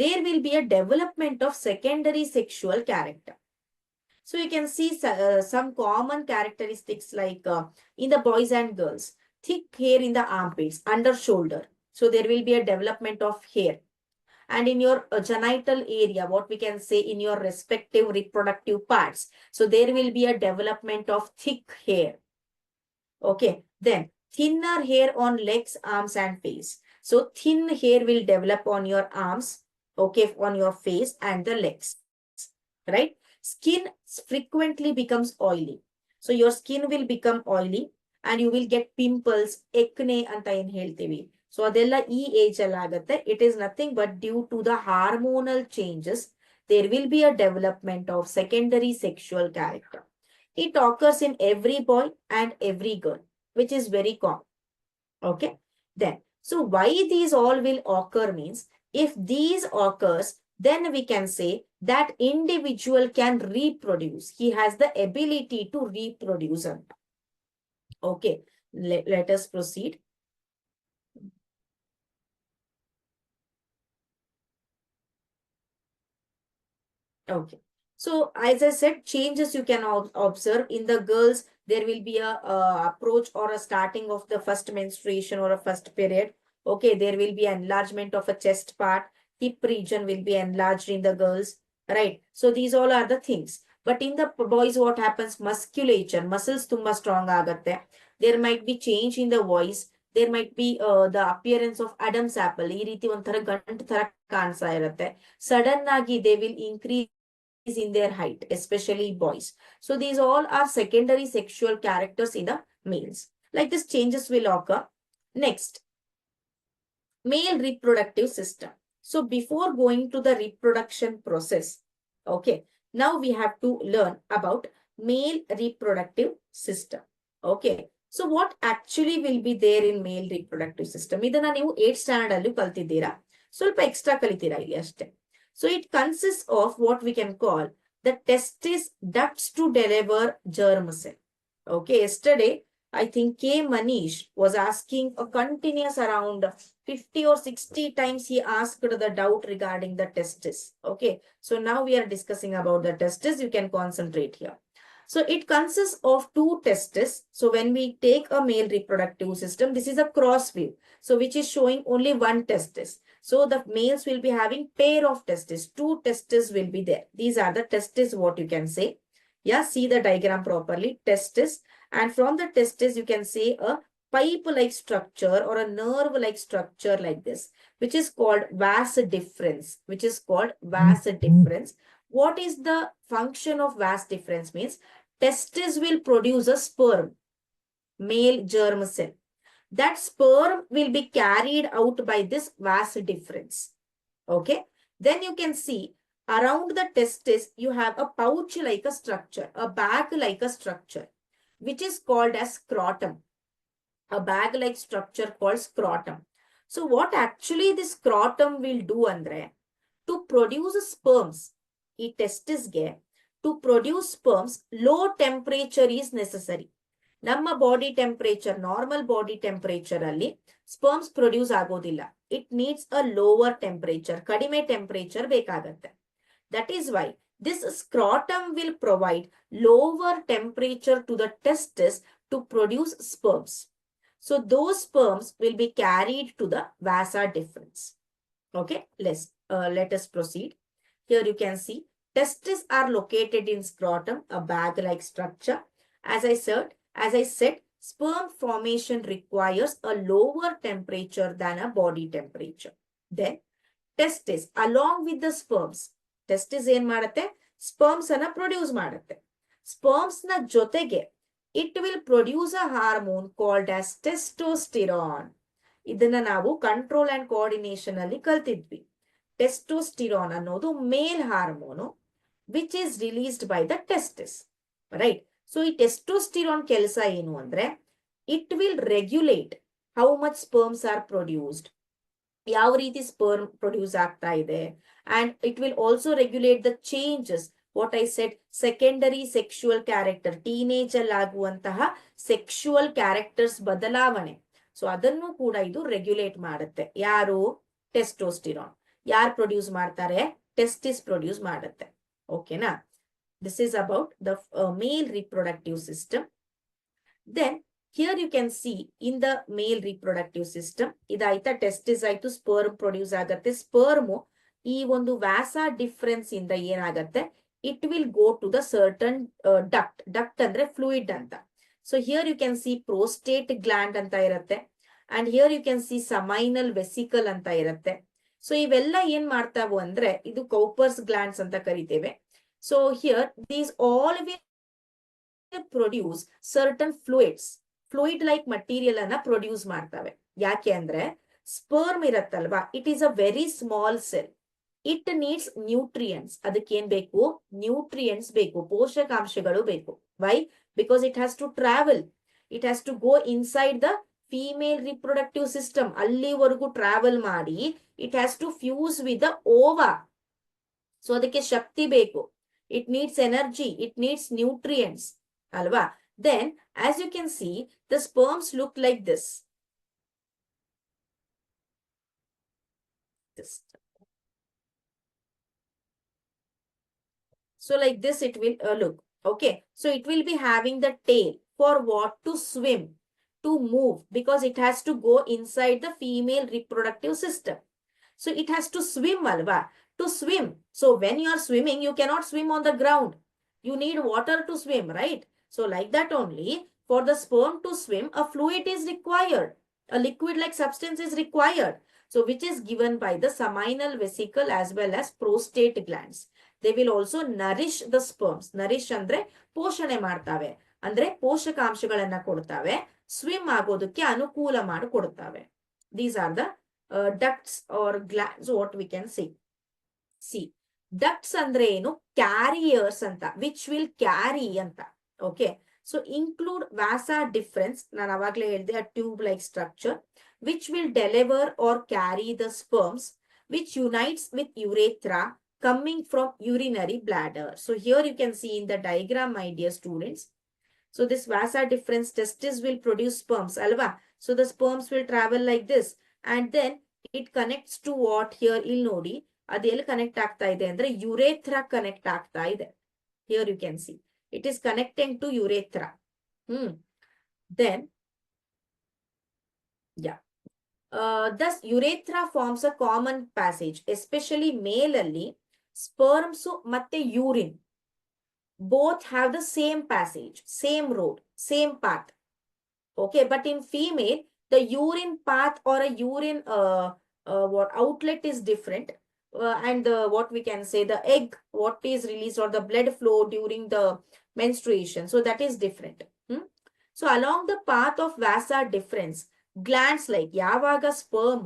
there will be a development of secondary sexual character. So you can see some common characteristics like in the boys and girls, thick hair in the armpits, under shoulder. So there will be a development of hair. And in your genital area, what we can say, in your respective reproductive parts. So there will be a development of thick hair. Okay. Then thinner hair on legs, arms and face. So thin hair will develop on your arms, okay, on your face and the legs, right? Skin frequently becomes oily. So your skin will become oily and you will get pimples, acne anta ಏನು ಹೇಳ್ತೀವಿ. So ಅದೆಲ್ಲ ಈ age ಅಲ್ಲಿ ಆಗುತ್ತೆ. It is nothing but due to the hormonal changes, there will be a development of secondary sexual character. It occurs in every boy and every girl, which is very common. Okay. Then, so why these all will occur means, if these occurs, then we can say that individual can reproduce. He has the ability to reproduce. Okay. Let us proceed. Okay. So as I said, changes you can observe in the girls. There will be a approach or a starting of the first menstruation or a first period. Okay, there will be enlargement of a chest part. Hip region will be enlarged in the girls, right? So these all are the things. But in the boys, what happens? Musculature, muscles tumba strong agatte. There might be change in the voice. There might be the appearance of Adam's apple. ಈ ರೀತಿ ಒಂಥರ ಗಂಟು ತರ ಕಾಣಿಸ್ತಾ ಇರುತ್ತೆ. Sudden ಆಗಿ they will increase in their height, especially boys. So these all are secondary sexual characters in the males. Like this, changes will occur. Next, male reproductive system. So before going to the reproduction process, okay, now we have to learn about male reproductive system. Okay. So what actually will be there in male reproductive system? ಇದನ್ನ ನೀವು 8th standard ಅಲ್ಲಿ ಕಲ್ತಿದ್ದೀರಾ, ಸ್ವಲ್ಪ extra ಕಲಿತೀರಾ ಇಲ್ಲಿ ಅಷ್ಟೇ. So it consists of what we can call the testis ducts to deliver germ cell. Okay, yesterday I think K. Manish was asking a continuous around 50 or 60 times he asked the doubt regarding the testis. Okay. So now we are discussing about the testis. You can concentrate here. So it consists of two testes. So when we take a male reproductive system, this is a cross view. So which is showing only one testis. So the males will be having pair of testes. Two testes will be there. These are the testes, what you can say. Yeah, see the diagram properly. Testis. And from the testis, you can say a pipe-like structure or a nerve-like structure like this, which is called vas deferens, which is called vas deferens. What is the function of vas deferens means? Testis will produce a sperm, male germ cell. That sperm will be carried out by this vas deferens. Okay. Then you can see around the testis, you have a pouch-like a structure, a bag-like a structure, which is called as scrotum. A bag-like structure called scrotum. So what actually this scrotum will do andre, to produce sperms, ಈ testisಗೆ to produce sperms, low temperature is necessary. ನಮ್ಮ body temperature, normal body temperature ಅಲ್ಲಿ sperms produce ಆಗೋದಿಲ್ಲ. It needs a lower temperature, ಕಡಿಮೆ temperature ಬೇಕಾಗತ್ತೆ. That is why this scrotum will provide lower temperature to the testis to produce sperms. So those sperms will be carried to the vasa deferens. Okay, let us proceed. Here you can see testes are located in scrotum, a bag-like structure. As I said, sperm formation requires a lower temperature than a body temperature. Then testis along with the sperms, testis ಏನ್ ಮಾಡುತ್ತೆ? Sperms ಅನ್ನ produce ಮಾಡುತ್ತೆ. Sperms ನ ಜೊತೆಗೆ it will produce a hormone called as testosterone. ಇದನ್ನ ನಾವು control and coordination ಅಲ್ಲಿ ಕಲ್ತಿದ್ವಿ. ಟೆಸ್ಟೋಸ್ಟಿರಾನ್ ಅನ್ನೋದು male hormone which is released by the testis, right? So ಈ ಟೆಸ್ಟೋಸ್ಟಿರಾನ್ ಕೆಲಸ ಏನು ಅಂದ್ರೆ, it will regulate how much sperms are produced, ಯಾವ ರೀತಿ ಸ್ಪರ್ಮ್ ಪ್ರೊಡ್ಯೂಸ್ ಆಗ್ತಾ ಇದೆ. And it will also regulate the changes, what I said, secondary sexual character, teenage ಅಲ್ಲಿ ಆಗುವಂತಹ ಸೆಕ್ಷುವಲ್ ಕ್ಯಾರೆಕ್ಟರ್ಸ್ ಬದಲಾವಣೆ. ಸೊ ಅದನ್ನು ಕೂಡ ಇದು ರೆಗ್ಯುಲೇಟ್ ಮಾಡುತ್ತೆ. ಯಾರು? ಟೆಸ್ಟೋಸ್ಟಿರಾನ್. ಯಾರು ಪ್ರೊಡ್ಯೂಸ್ ಮಾಡ್ತಾರೆ? ಟೆಸ್ಟಿಸ್ ಪ್ರೊಡ್ಯೂಸ್ ಮಾಡುತ್ತೆ. ಓಕೆನಾ? This is about the male reproductive system. Then here you can see in the male reproductive system, idaita testis aitu, sperm produce agatte. Sperm ee ಒಂದು vasa difference ಇಂದ ಏನಾಗತ್ತೆ, it will go to the certain duct ಅಂದ್ರೆ fluid ಅಂತ. So here you can see prostate gland ಅಂತ ಇರುತ್ತೆ, and here you can see seminal vesicle ಅಂತ ಇರುತ್ತೆ. So ಇವೆಲ್ಲ ಏನ್ ಮಾಡ್ತಾವು ಅಂದ್ರೆ, ಇದು ಕೌಪರ್ಸ್ ಗ್ಲ್ಯಾಂಡ್ಸ್ ಅಂತ ಕರಿತೇವೆ. So here these all will produce certain fluid like material ಅನ್ನ ಪ್ರೊಡ್ಯೂಸ್ ಮಾಡ್ತವೆ. ಯಾಕೆ ಅಂದ್ರೆ ಸ್ಪರ್ಮ್ ಇರತ್ತಲ್ವಾ, it is a very small cell. It needs nutrients. ಅದಕ್ಕೆ ಏನ್ ಬೇಕು? ನ್ಯೂಟ್ರಿಯೆಂಟ್ಸ್ ಬೇಕು, ಪೋಷಕಾಂಶಗಳು ಬೇಕು. Why? Because it has to travel, it has to go inside the female reproductive system. ಅಲ್ಲಿವರೆಗೂ ಟ್ರಾವೆಲ್ ಮಾಡಿ it has to fuse with the ova. So ಅದಕ್ಕೆ ಶಕ್ತಿ ಬೇಕು. It needs energy, it needs nutrients, alva. Then as you can see, the sperms look like this. So like this it will look. Okay, so it will be having the tail for what? To swim, to move, because it has to go inside the female reproductive system. So it has to swim, alva. To swim. So when you are swimming, you cannot swim on the ground. You need water to swim, right? So like that only, for the sperm to swim, a fluid is required. A liquid-like substance is required. So which is given by the seminal vesicle as well as prostate glands. They will also nourish the sperms. Nourish andre ಪೋಷಣೆ ಮಾಡ್ತಾವೆ, ಅಂದ್ರೆ ಪೋಷಕಾಂಶಗಳನ್ನ ಕೊಡ್ತಾವೆ, swim ಆಗೋದಕ್ಕೆ ಅನುಕೂಲ ಮಾಡಿ ಕೊಡ್ತಾವೆ. These are the ducts or glands, what we can say. See, ducts andre enu? Carriers anta, which will carry anta. Okay, so include vasa deferens, ನಾನು ಅವಾಗಲೇ ಹೇಳಿದೆ, a tube like structure which will deliver or carry the sperms, which unites with urethra coming from urinary bladder. So here you can see in the diagram, my dear students, So this vasa difference testis will produce sperms, alva. So the sperms will travel like this, and then it connects to what here il nodi. Adel connect ಆಗ್ತಾ ಇದೆ ಅಂದ್ರೆ urethra connect ಆಗ್ತಾ ಇದೆ. Here you can see it is connecting to urethra. Then yeah. Thus urethra forms a common passage, especially male alli sperms ಮತ್ತೆ urine both have the same passage, same road, same path. Okay, but in female, the urine path or a urine what outlet is different. And what we can say, the egg, what is released or the blood flow during the menstruation. So that is different. So along the path of vasa difference, glands like yavaga sperm,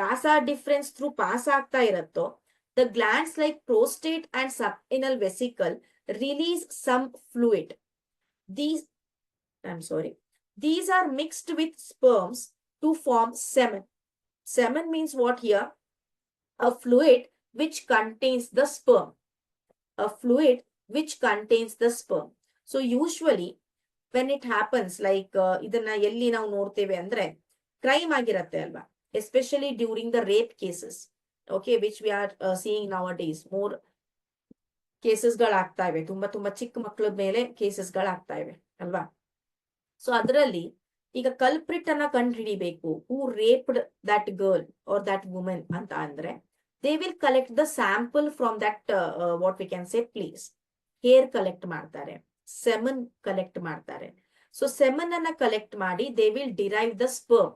vasa difference through pass ಆಗ್ತಾ ಇರತ್ತೋ, the glands like prostate and subanal vesicle release some fluid. These are mixed with sperms to form semen. Semen means what here? A fluid which contains the sperm. A fluid which contains the sperm. So usually when it happens, like ಇದನ್ನ ಎಲ್ಲಿ ನಾವು ನೋಡ್ತೇವೆ ಅಂದ್ರೆ crime ಆಗಿರತ್ತೆ ಅಲ್ವಾ, especially during the rape cases, okay, which we are seeing nowadays. More cases ಗಳಾಗ್ತಾ ಇವೆ, ತುಂಬಾ ಚಿಕ್ಕ ಮಕ್ಕಳ ಮೇಲೆ cases ಗಳಾಗ್ತಾ ಇವೆ ಅಲ್ವಾ. ಸೊ ಅದರಲ್ಲಿ ಈಗ ಕಲ್ಪ್ರಿಟ್ ಅನ್ನ ಕಂಡು ಹಿಡಿಬೇಕು, who raped that girl or that women ಅಂತ ಅಂದ್ರೆ they will collect the sample from that what we can say place. Hair collect ಮಾಡ್ತಾರೆ, ಸೆಮನ್ ಕಲೆಕ್ಟ್ ಮಾಡ್ತಾರೆ. ಸೊ ಸೆಮನ್ ಅನ್ನ ಕಲೆಕ್ಟ್ ಮಾಡಿ they will derive the sperm.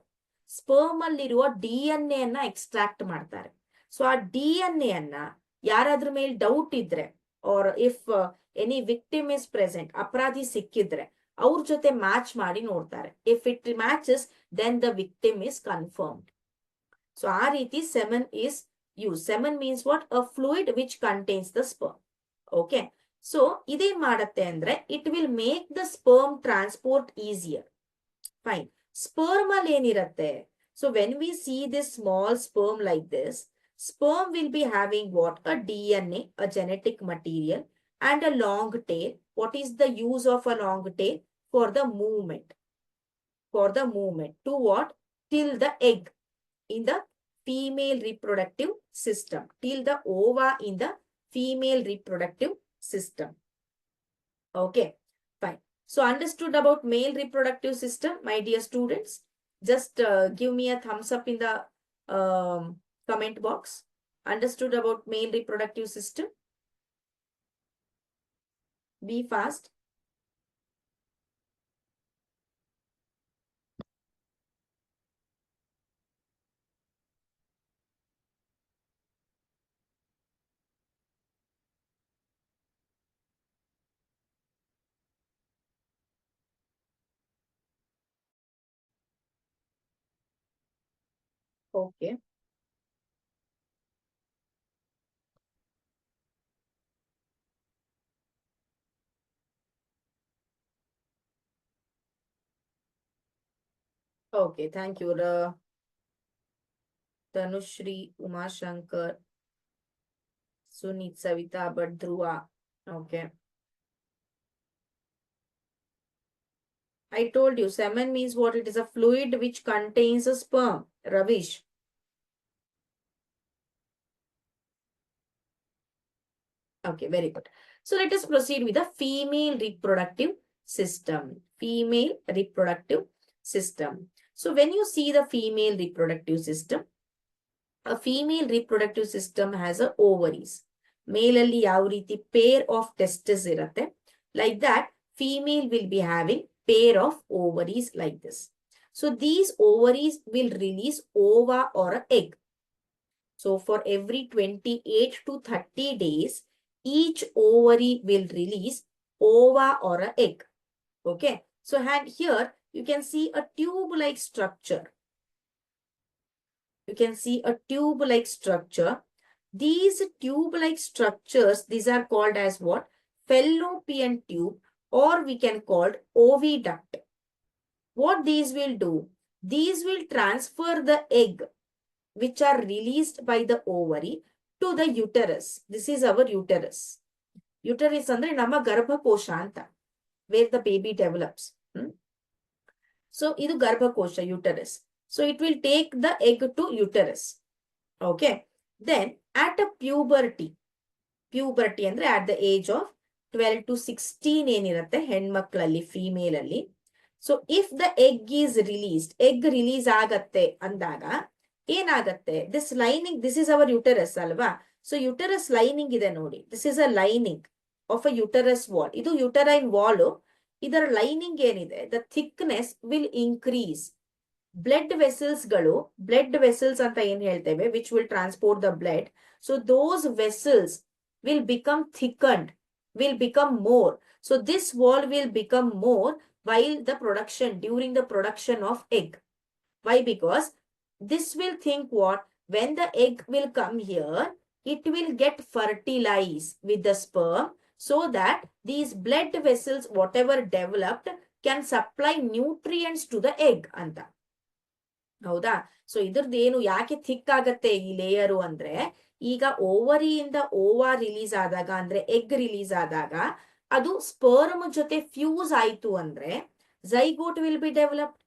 Sperm ಅಲ್ಲಿರುವ DNA ಅನ್ನ extract ಮಾಡ್ತಾರೆ. So ಆ DNA ಅನ್ನ ಯಾರಾದ್ರ ಮೇಲೆ ಡೌಟ್ ಇದ್ರೆ or if any victim is present, ಅಪರಾಧಿ ಸಿಕ್ಕಿದ್ರೆ ಅವ್ರ ಜೊತೆ ಮ್ಯಾಚ್ ಮಾಡಿ ನೋಡ್ತಾರೆ. If it matches then the victim is confirmed. So ಆ ರೀತಿ semen is use. Semen means what? A fluid which contains the sperm. Okay, so ಇದೇನ್ ಮಾಡತ್ತೆ ಅಂದ್ರೆ it will make the sperm transport easier. Fine. Sperm ಅಲ್ಲಿ ಏನಿರತ್ತೆ? So when we see this small sperm like this, sperm will be having what? A DNA, a genetic material, and a long tail. What is the use of a long tail? For the movement. For the movement. To what? Till the egg in the female reproductive system. Till the ova in the female reproductive system. Okay, fine. So understood about male reproductive system, my dear students? Just give me a thumbs up in the comment box. Understood about male reproductive system? Be fast. Okay. Okay, thank you. Tanushri, Uma Shankar, Sunit, Savita, but Dhruva. Okay. I told you, semen means what? It is a fluid which contains a sperm. Ravish. Okay, very good. So let us proceed with the female reproductive system. Female reproductive system. So when you see the female reproductive system, a female reproductive system has a ovaries. Male alli yav reeti pair of testes iratte. Like that, female will be having pair of ovaries like this. So these ovaries will release ova or an egg. So for every 28 to 30 days, each ovary will release ova or an egg. Okay. So and here you can see a tube-like structure. You can see a tube-like structure. These tube-like structures, these are called as what? Fallopian tube, or we can call oviduct. What these will do? These will transfer the egg which are released by the ovary to the uterus. This is our uterus. Uterus andre nama garbhakosha anta. where the baby develops. So, idu garbhakosha, uterus. So, it will take the egg to uterus. Okay. Then, at a puberty ಅಂದ್ರೆ at the age of 12 to 16 ಏನಿರುತ್ತೆ ಹೆಣ್ಮಕ್ಳಲ್ಲಿ female ಅಲ್ಲಿ. So if the egg is released, egg release ಆಗತ್ತೆ ಅಂದಾಗ ಏನಾಗತ್ತೆ, this lining, this is our uterus ಅಲ್ವಾ. So uterus lining ಇದೆ ನೋಡಿ, this is a lining of a uterus wall. ಇದು uterine wall. ಇದರ ಲೈನಿಂಗ್ ಏನಿದೆ, the thickness will increase. Blood vessels ಅಂತ ಏನ್ ಹೇಳ್ತೇವೆ, which will transport the blood. So those vessels will become thickened, will become more. So this wall will become more during the production of egg. Why? Because this will think what? When the egg will come here, it will get fertilized with the sperm so that these blood vessels, whatever developed, can supply nutrients to the egg. ಅಂತ ಹೌದಾ. So ಇದ್ರದ್ದೇನು ಯಾಕೆ thick ಆಗತ್ತೆ ಈ layer ಅಂದ್ರೆ, ಈಗ ಓವರಿಯಿಂದ Owa release ಆದಾಗ ಅಂದ್ರೆ egg release ಆದಾಗ ಅದು ಸ್ಪರ್ಮ್ ಜೊತೆ ಫ್ಯೂಸ್ ಆಯ್ತು ಅಂದ್ರೆ ಝೈಗೋಟ್ ವಿಲ್ ಬಿ ಡೆವಲಪ್ಡ್.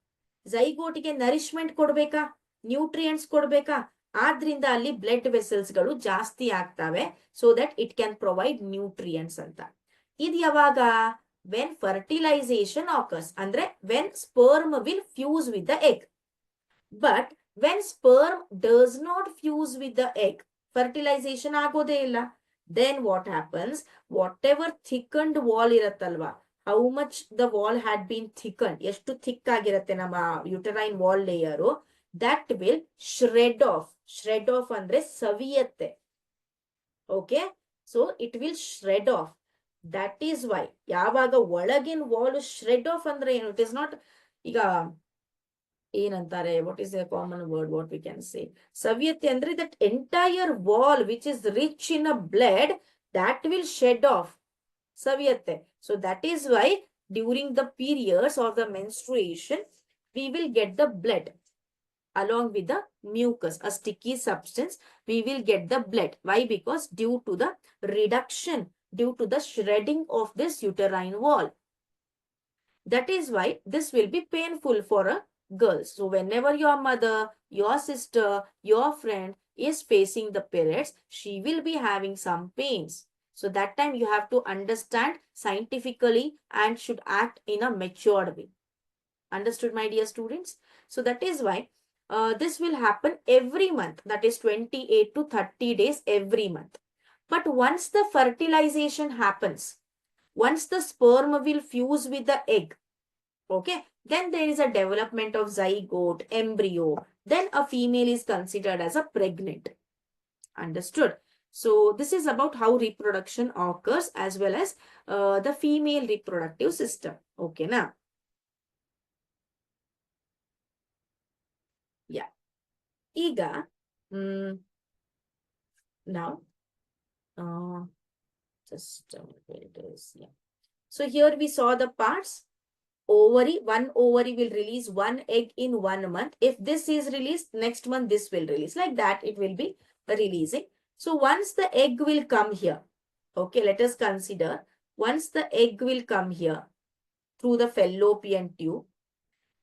ಝೈಗೋಟ್ಗೆ ನರಿಶ್ಮೆಂಟ್ ಕೊಡ್ಬೇಕಾ, ನ್ಯೂಟ್ರಿಯೆಂಟ್ಸ್ ಕೊಡ್ಬೇಕಾ, ಆದ್ರಿಂದ ಅಲ್ಲಿ ಬ್ಲಡ್ ವೆಸಲ್ಸ್ ಗಳು ಜಾಸ್ತಿ ಆಗ್ತವೆ, so that it can provide nutrients ಅಂತ. ಇದು ಯಾವಾಗ? ವೆನ್ ಫರ್ಟಿಲೈಸೇಷನ್ ಆಕರ್ಸ್, ಅಂದ್ರೆ when sperm will fuse with the egg. But when sperm does not fuse with the egg, fertilization ಆಗೋದೇ ಇಲ್ಲ. Then what happens, whatever thickened wall ಇರತ್ತಲ್ವಾ, how much the wall had been thickened, ಎಷ್ಟು thick ಆಗಿರತ್ತೆ ನಮ್ಮ uterine wall layer, that will shred off ಅಂದ್ರೆ ಸವಿಯತ್ತೆ. Okay, so it will shred off. That is why ಯಾವಾಗ ಒಳಗಿನ wall ಶ್ರೆಡ್ off ಅಂದ್ರೆ ಏನು, ಇಟ್ ಇಸ್ ನಾಟ್, ಈಗ ಏನಂತಾರೆ, what is a common word, what we can say, ಸವಿಯತೆ ಅಂದ್ರೆ that entire wall which is rich in a blood, that will shed off, saviyate. So that is why during the periods of the menstruation we will get the blood along with the mucus, a sticky substance, we will get the blood. Why? Because due to the reduction, due to the shredding of this uterine wall. That is why this will be painful for a girl. So whenever your mother, your sister, your friend is facing the periods, she will be having some pains. So that time you have to understand scientifically and should act in a matured way. Understood, my dear students? So that is why this will happen every month, that is 28 to 30 days every month. But once the fertilization happens, once the sperm will fuse with the egg, okay, then there is a development of zygote, embryo, then a female is considered as a pregnant. Understood? So this is about how reproduction occurs as well as the female reproductive system. Okay, now. Yeah. Iga, now, just where it is. Yeah. So here we saw the parts. Ovary, one ovary will release one egg in 1 month. If this is released, next month this will release. Like that, it will be releasing. So once the egg will come here, okay, let us consider, once the egg will come here through the fallopian tube,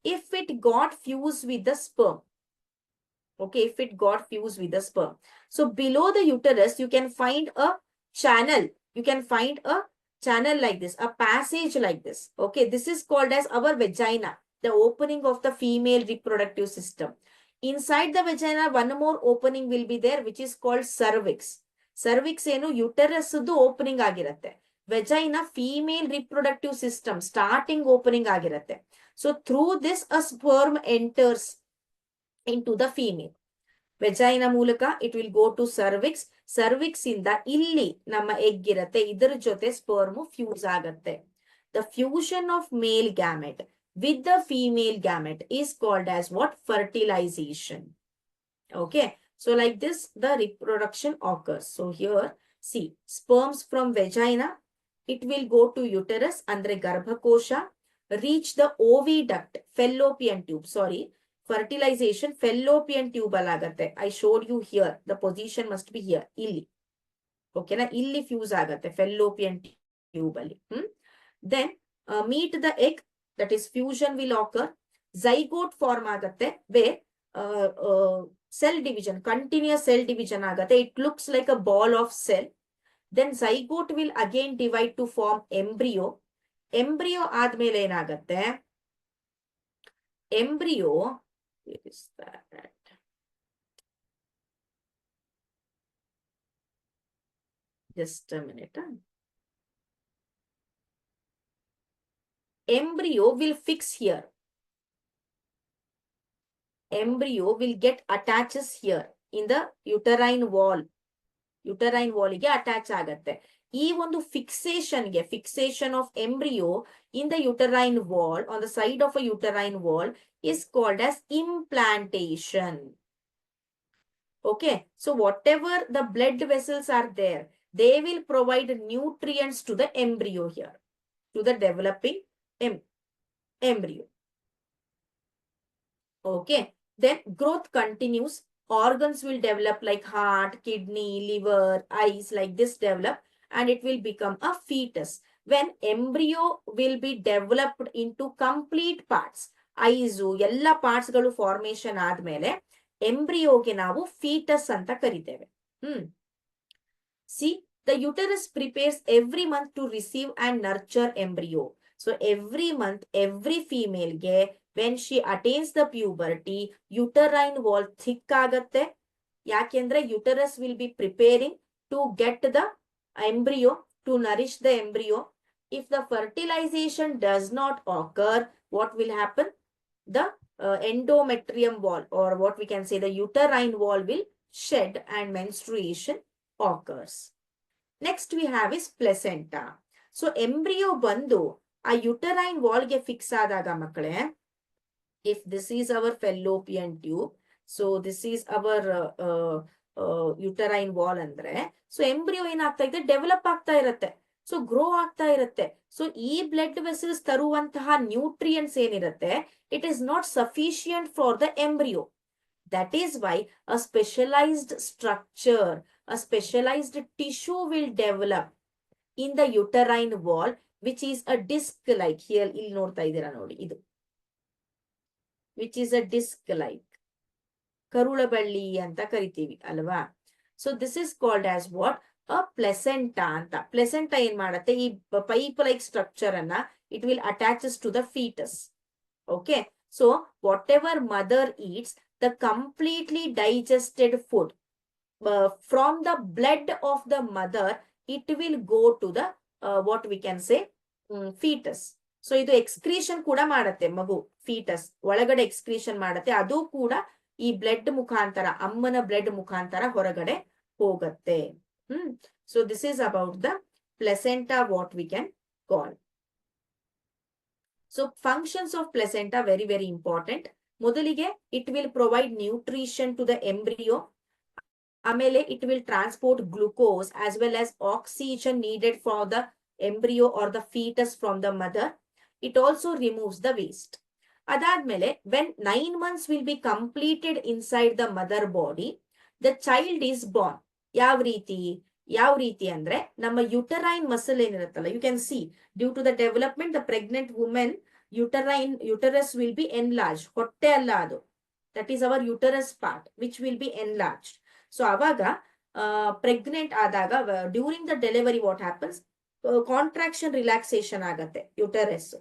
if it got fused with the sperm, okay, if it got fused with the sperm. So below the uterus, you can find a channel. You can find a channel like this, a passage like this. Okay, this is called as our vagina, the opening of the female reproductive system. Inside the vagina, one more opening will be there, which is called cervix. Cervix enu uterus du opening agiratte. Vagina female reproductive system starting opening agiratte. So through this a sperm enters into the female. Vagina ಮೂಲಕ it will go to cervix. Cervix ಇಂದ ಇಲ್ಲಿ ನಮ್ಮ egg ಇರತ್ತೆ, ಇದರ ಜೊತೆ sperm fuse ಆಗತ್ತೆ. The fusion of male gamete with the female gamete is called as what? Fertilization. Okay, so like this the reproduction occurs. So here see, sperms from vagina, it will go to uterus andre garbhakosha, reach the oviduct, fallopian tube, sorry, fertilization fallopian tube alagate. I showed you here, the position must be here, illi. Okay na, illi fuse agate fallopian tube alli. Then meet the egg, that is fusion will occur. Zygote form ಆಗತ್ತೆ, where cell division, continuous cell division ಆಗತ್ತೆ. It looks like a ball of cell. Then zygote will again divide to form embryo. Embryo ಆದ್ಮೇಲೆ ಏನಾಗತ್ತೆ? Embryo, where is that? Just a minute. Embryo will fix here. Embryo will get attaches here in the uterine wall. Uterine wall ಗೆ attach ಆಗತ್ತೆ. ಈ ಒಂದು fixation of embryo in the uterine wall, on the side of a uterine wall, is called as implantation. Okay, so whatever the blood vessels are there, they will provide nutrients to the embryo here, to the developing embryo. Okay, then growth continues. Organs will develop like heart, kidney, liver, eyes, like this develop, and it will become a fetus. When embryo will be developed into complete parts, eyes, ಎಲ್ಲ parts ಗಳು formation ಆದ್ಮೇಲೆ embryoಗೆ ನಾವು fetus ಅಂತ ಕರಿತೇವೆ. See, the uterus prepares every month to receive and nurture embryo. So every month, every female ಗೆ, when she attains the puberty, uterine wall thick ಆಗತ್ತೆ. ಯಾಕೆಂದ್ರೆ uterus will be preparing to get the embryo, to nourish the embryo. If the fertilization does not occur, what will happen? The endometrium wall, or what we can say the uterine wall, will shed and menstruation occurs. Next we have is placenta. So embryo ಬಂದು ಆ uterine wall ಗೆ fix ಆದಾಗ ಮಕ್ಕಳೇ, if this is our fallopian tube, so this is our uterine wall ಅಂದ್ರೆ, so embryo ಏನಾಗ್ತಾ ಇದೆ, develop ಆಗ್ತಾ ಇರತ್ತೆ. ಸೊ ಗ್ರೋ ಆಗ್ತಾ ಇರತ್ತೆ. ಸೊ ಈ ಬ್ಲಡ್ ವೆಸಲ್ಸ್ ತರುವಂತಹ ನ್ಯೂಟ್ರಿಯೆಂಟ್ಸ್ ಏನಿರುತ್ತೆ, it is not sufficient for the embryo. That is why a specialized structure, a specialized tissue will develop in the uterine wall, which is a disc like, here ಇಲ್ಲಿ ನೋಡ್ತಾ ಇದ್ದೀರಾ ನೋಡಿ, ಇದು which is a disc like, ಕರುಳಬಳ್ಳಿ ಅಂತ ಕರಿತೀವಿ ಅಲ್ವಾ. So this is called as what? a placenta ಅಂತ. placenta ಏನ್ ಮಾಡುತ್ತೆ, ಈ ಪೈಪ್ ಲೈಕ್ ಸ್ಟ್ರಕ್ಚರ್ ಅನ್ನ it will attaches to the fetus. Okay, so whatever mother eats, the completely digested food from the blood of the mother, it will go to the what we can say fetus. So ಇದು excretion ಕೂಡ ಮಾಡತ್ತೆ ಮಗು, foetus ಒಳಗಡೆ excretion ಮಾಡತ್ತೆ, ಅದು ಕೂಡ ಈ blood ಮುಖಾಂತರ, ಅಮ್ಮನ ಬ್ಲಡ್ ಮುಖಾಂತರ ಹೊರಗಡೆ ಹೋಗತ್ತೆ. So this is about the placenta, what we can call. So functions of placenta very very important. ಮೊದಲಿಗೆ it will provide nutrition to the embryo. ಆಮೇಲೆ it will transport glucose as well as oxygen needed for the embryo or the fetus from the mother. It also removes the waste. ಅದಾದ್ಮೇಲೆ when 9 months will be completed inside the mother body, the child is born. ಯಾವ ರೀತಿ ಅಂದ್ರೆ, ನಮ್ಮ uterine muscle ಏನಿರುತ್ತಲ್ಲ, you can see due to the development the pregnant women uterus will be enlarge. ಹೊಟ್ಟೆ ಅಲ್ಲ ಅದು, that is our uterus part which will be enlarge. So ಅವಾಗ pregnant ಆದಾಗ during the delivery what happens, contraction relaxation ಆಗತ್ತೆ uterus.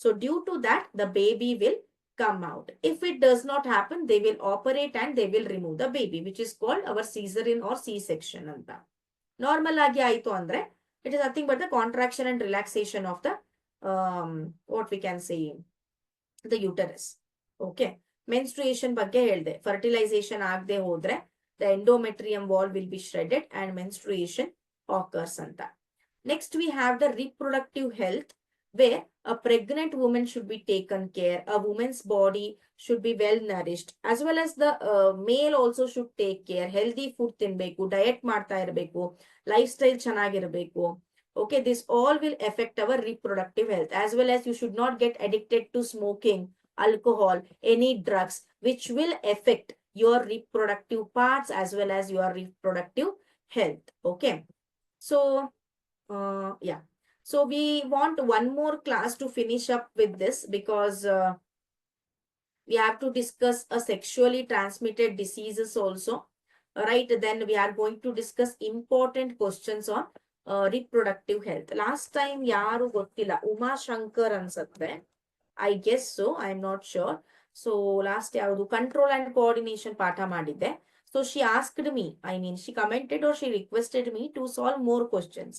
So due to that the baby will come out. If it does not happen, they will operate and they will remove the baby, which is called our cesarean or C-section anta. Normal agi aitu andre, it is nothing but the contraction and relaxation of the what we can say the uterus. Okay, menstruation ಬಗ್ಗೆ ಹೇಳ್ದೆ, fertilization ಆಗದೆ ಹೋದ್ರೆ the endometrium wall will be shredded and menstruation occurs anta. Next we have the reproductive health, where a pregnant woman should be taken care, a woman's body should be well nourished, as well as the male also should take care. Healthy food ತಿನ್ಬೇಕು, diet ಮಾಡ್ತಾ ಇರಬೇಕು, life style ಚೆನ್ನಾಗಿರಬೇಕು. Okay, this all will affect our reproductive health, as well as you should not get addicted to smoking, alcohol, any drugs, which will affect your reproductive parts as well as your reproductive health. Okay, so yeah. So we want one more class to finish up with this because we have to discuss a sexually transmitted diseases also. Right, then we are going to discuss important questions on reproductive health. Last time yaru gottilla, Uma Shankar ansatte. I guess so, I am not sure. So last ಯಾವುದು control and coordination ಪಾಠ ಮಾಡಿದ್ದೆ. So she asked me, I mean she commented or she requested me to solve more questions.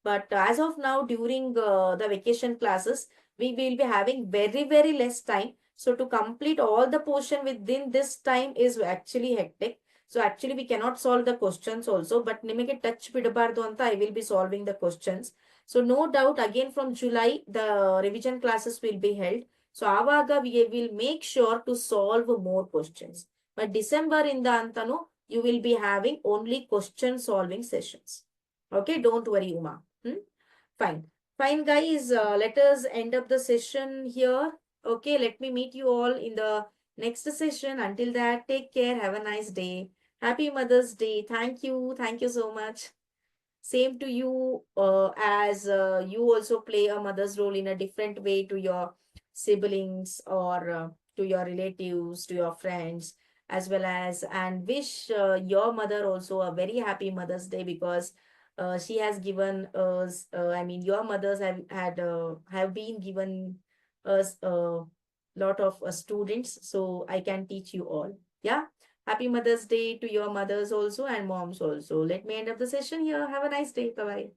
But as of now, during the vacation classes, we will be having very less time. So to complete all the portion within this time is actually hectic. So actually we cannot solve the questions also, but ನಿಮಗೆ touch ಬಿಡಬಾರ್ದು ಅಂತ I will be solving the questions. So no doubt again from July the revision classes will be held. So ಆವಾಗ we will make sure to solve more questions. But December ಇಂದ ಅಂತನೂ you will be having only question solving sessions. Okay, don't worry, Uma. Fine. Fine, guys. Let us end up the session here. Okay, let me meet you all in the next session. Until that, take care. Have a nice day. Happy Mother's Day. Thank you. Thank you so much. Same to you, as you also play a mother's role in a different way to your siblings or to your relatives, to your friends, as well as, and wish your mother also a very happy Mother's Day because she has given us, I mean, your mothers have been given us a lot of students, so I can teach you all. Yeah. Happy Mother's Day to your mothers also and moms also. Let me end up the session here. Have a nice day. Bye bye.